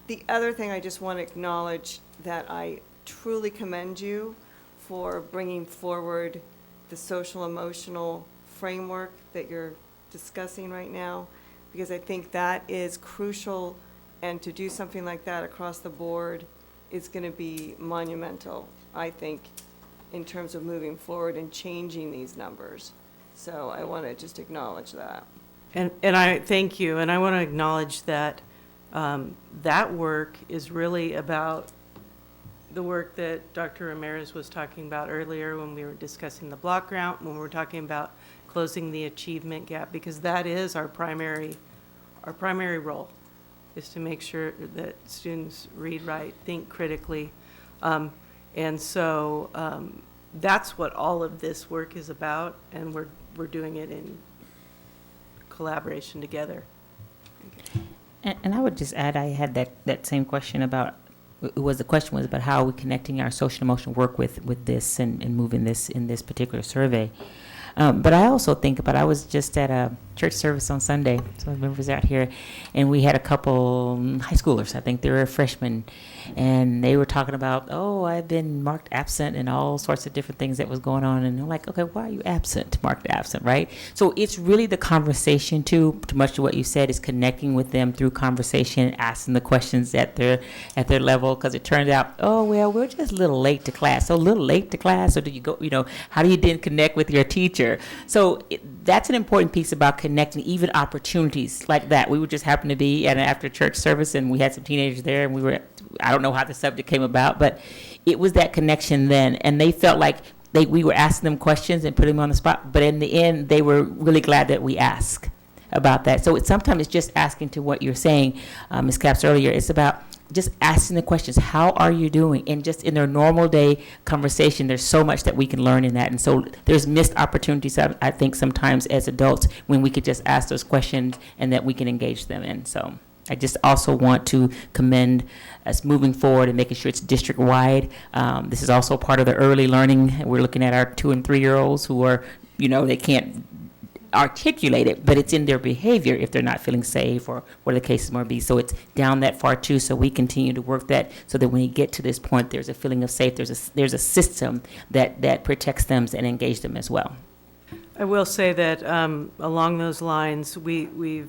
The other thing I just want to acknowledge that I truly commend you for bringing forward the social emotional framework that you're discussing right now, because I think that is crucial, and to do something like that across the board is going to be monumental, I think, in terms of moving forward and changing these numbers. So I want to just acknowledge that. And I thank you, and I want to acknowledge that that work is really about the work that Dr. Ramirez was talking about earlier when we were discussing the block grant, when we were talking about closing the achievement gap, because that is our primary role, is to make sure that students read, write, think critically. And so that's what all of this work is about, and we're doing it in collaboration together. And I would just add, I had that same question about, the question was about how are we connecting our social emotional work with this and moving this in this particular survey. But I also think about, I was just at a church service on Sunday, so members out here, and we had a couple high schoolers, I think they were freshmen, and they were talking about, oh, I've been marked absent and all sorts of different things that was going on, and they're like, okay, why are you absent, marked absent, right? So it's really the conversation too much to what you said, is connecting with them through conversation, asking the questions at their level, because it turned out, oh, well, we're just a little late to class. So a little late to class, or do you go, how do you then connect with your teacher? So that's an important piece about connecting, even opportunities like that. We would just happen to be at an after church service, and we had some teenagers there, and I don't know how the subject came about, but it was that connection then, and they felt like we were asking them questions and putting them on the spot, but in the end, they were really glad that we asked about that. So sometimes it's just asking to what you're saying, Ms. Capps, earlier. It's about just asking the questions, how are you doing? And just in their normal day conversation, there's so much that we can learn in that. And so there's missed opportunities, I think, sometimes as adults, when we could just ask those questions and that we can engage them in. So I just also want to commend us moving forward and making sure it's district-wide. This is also part of the early learning. We're looking at our 2- and 3-year-olds who are, they can't articulate it, but it's in their behavior if they're not feeling safe or whatever the case might be. So it's down that far too. So we continue to work that so that when you get to this point, there's a feeling of safe. There's a system that protects them and engage them as well. I will say that along those lines, we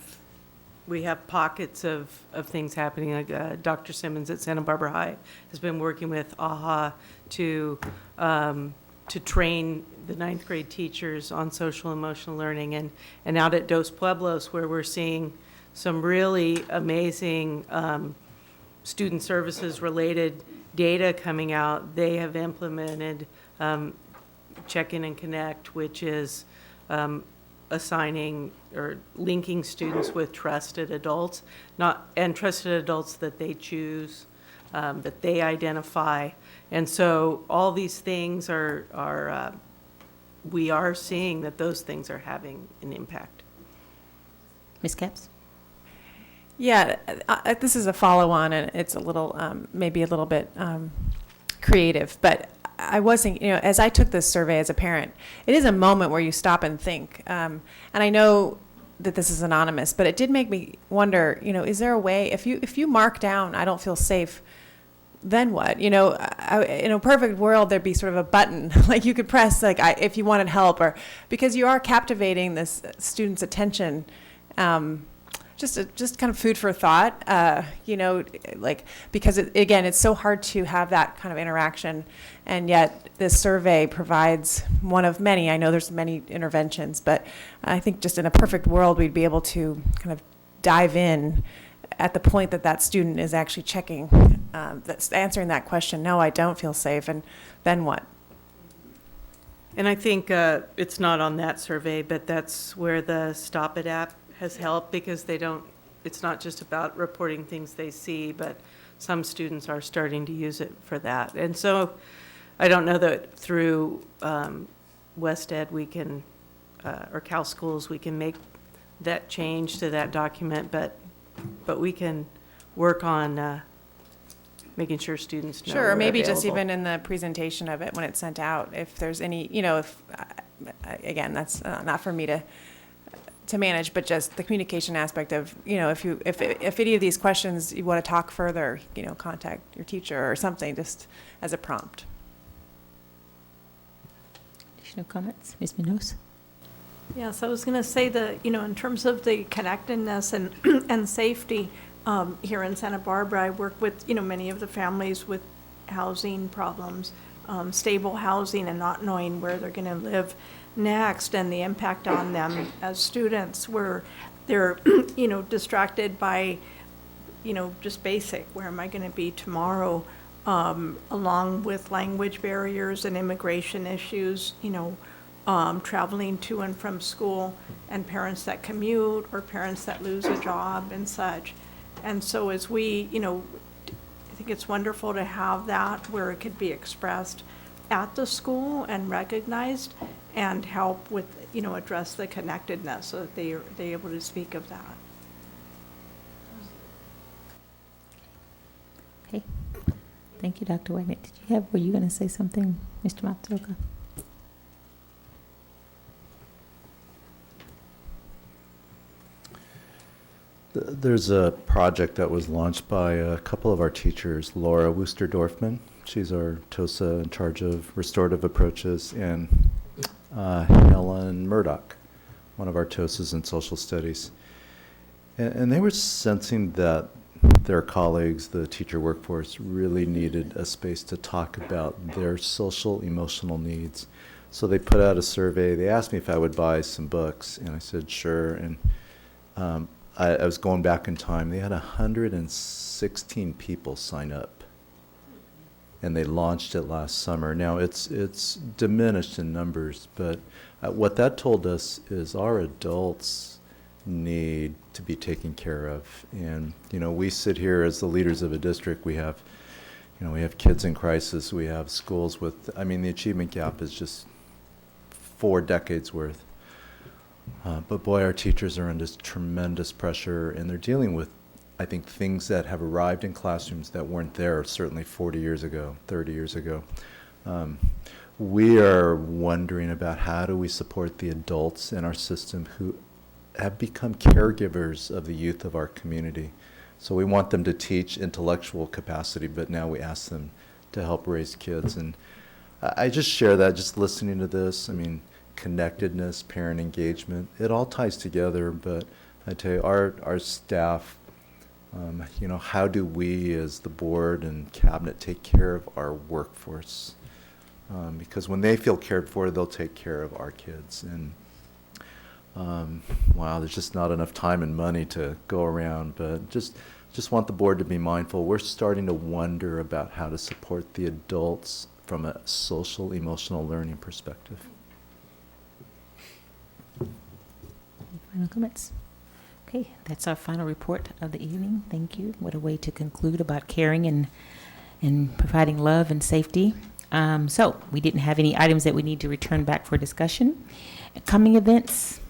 have pockets of things happening. Like Dr. Simmons at Santa Barbara High has been working with AHA to train the 9th grade teachers on social emotional learning, and out at Dos Pueblos, where we're seeing some really amazing student services related data coming out. They have implemented Check In and Connect, which is assigning or linking students with trusted adults, and trusted adults that they choose, that they identify. And so all these things we are seeing that those things are having an impact. Ms. Capps? Yeah, this is a follow-on, and it's a little, maybe a little bit creative, but I was thinking, as I took this survey as a parent, it is a moment where you stop and think. And I know that this is anonymous, but it did make me wonder, is there a way, if you mark down, I don't feel safe, then what? In a perfect world, there'd be sort of a button, like you could press, if you wanted help, or because you are captivating this student's attention. Just kind of food for thought, because again, it's so hard to have that kind of interaction, and yet this survey provides one of many. I know there's many interventions, but I think just in a perfect world, we'd be able to kind of dive in at the point that student is actually checking, that's answering that question. No, I don't feel safe, and then what? And I think it's not on that survey, but that's where the Stop It app has helped, because it's not just about reporting things they see, but some students are starting to use it for that. And so I don't know that through West Ed we can, or Cal Schools, we can make that change to that document, but we can work on making sure students know. Sure, or we're maybe just available. even in the presentation of it when it's sent out, if there's any, again, that's not for me to manage, but just the communication aspect of, if any of these questions you want to talk further, contact your teacher or something, just as a prompt. Additional comments? Ms. Munoz? Yes, I was going to say that, in terms of the connectedness and, and safety, here in Santa Barbara, I work with, many of the families with housing problems, stable housing and not knowing where they're going to live next, and the impact on them as students, where they're, distracted by, just basic, where am I going to be tomorrow, along with language barriers and immigration issues, traveling to and from school, and parents that commute or parents that lose a job and such. And so as we, I think it's wonderful to have that where it could be expressed at the school and recognized, and help with, address the connectedness so that they're able to speak of that. Okay. Thank you, Dr. Wagner. Were you going to say something, Mr. Matsuoka? There's a project that was launched by a couple of our teachers, Laura Wooster-Dorfman. She's our TOSA in charge of restorative approaches, and Helen Murdoch, one of our TOSAs in social studies. And they were sensing that their colleagues, the teacher workforce, really needed a space to talk about their social, emotional needs. So they put out a survey. They asked me if I would buy some books, and I said sure. And I was going back in time. They had 116 people sign up, and they launched it last summer. Now it's diminished in numbers, but what that told us is our adults need to be taken care of. And we sit here as the leaders of a district. We have kids in crisis. We have schools with. The achievement gap is just 4 decades worth. But boy, our teachers are under tremendous pressure, and they're dealing with, I think, things that have arrived in classrooms that weren't there certainly 40 years ago, 30 years ago. We are wondering about how do we support the adults in our system who have become caregivers of the youth of our community. So we want them to teach intellectual capacity, but now we ask them to help raise kids. And I just share that, just listening to this. Connectedness, parent engagement, it all ties together. But I tell you, our staff, how do we as the board and cabinet take care of our workforce? Because when they feel cared for, they'll take care of our kids. And wow, there's just not enough time and money to go around, but just want the board to be mindful. We're starting to wonder about how to support the adults from a social, emotional learning perspective. Final comments? Okay, that's our final report of the evening. Thank you. What a way to conclude about caring and providing love and safety. So we didn't have any items that we need to return back for discussion. Coming events?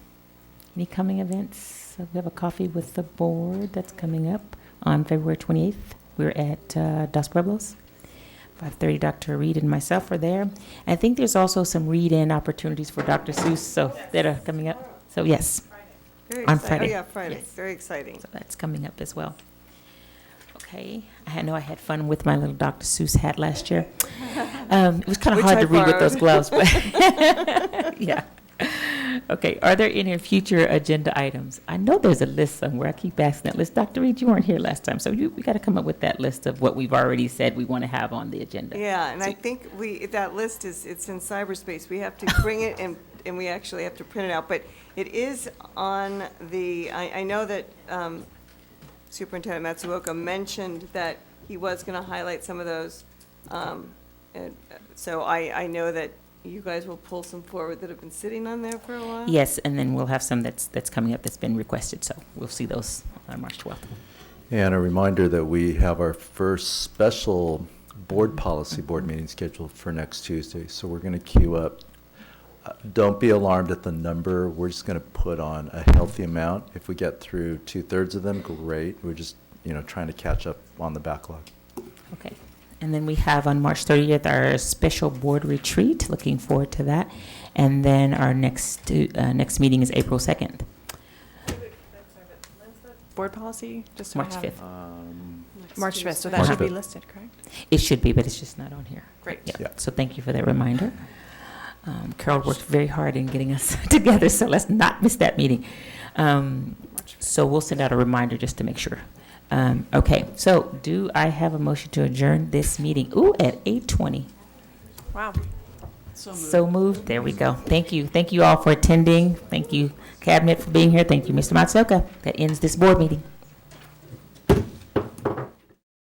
Any coming events? So we have a coffee with the board that's coming up on February 28th. We're at Dos Pueblos. 5:30, Dr. Reed and myself are there. I think there's also some read-in opportunities for Dr. Seuss that are coming up. So yes. Very On exciting. Friday. Oh, yeah, Friday. Yes. Very exciting. So that's coming up as well. Okay, I know I had fun with my little Dr. Seuss hat last year. It was kind of Which hard I to read with those borrowed. gloves, but yeah. Okay, are there any future agenda items? I know there's a list somewhere. I keep asking that list. Dr. Reed, you weren't here last time, so we got to come up with that list of what we've already said we want to have on the agenda. Yeah, and I think that list it's in cyberspace. We have to bring it and we actually have to print it out. But it is on I know that Superintendent Matsuoka mentioned that he was going to highlight some of those. And so I know that you guys will pull some forward that have been sitting on there for a while. Yes, and then we'll have some that's coming up that's been requested, so we'll see those on March 12th. And a reminder that we have our first special board policy board meeting scheduled for next Tuesday. So we're going to queue up. Don't be alarmed at the number. We're just going to put on a healthy amount. If we get through 2/3 of them, great. We're just, trying to catch up on the backlog. Okay. And then we have on March 30th our special board retreat. Looking forward to that. And then our next meeting is April 2nd. Board policy, just so March I have- 5th. March 5th, so that March should be 5th. listed, correct? It should be, but it's just not on here. Great. Yeah. So thank you for that reminder. Carol worked very hard in getting us together, so let's not miss that meeting. So we'll send out a reminder just to make sure. Okay, so do I have a motion to adjourn this meeting? Ooh, at 8:20. Wow. So moved. There we go. Thank you. Thank you all for attending. Thank you, Cabinet, for being here. Thank you, Mr. Matsuoka. That ends this board meeting.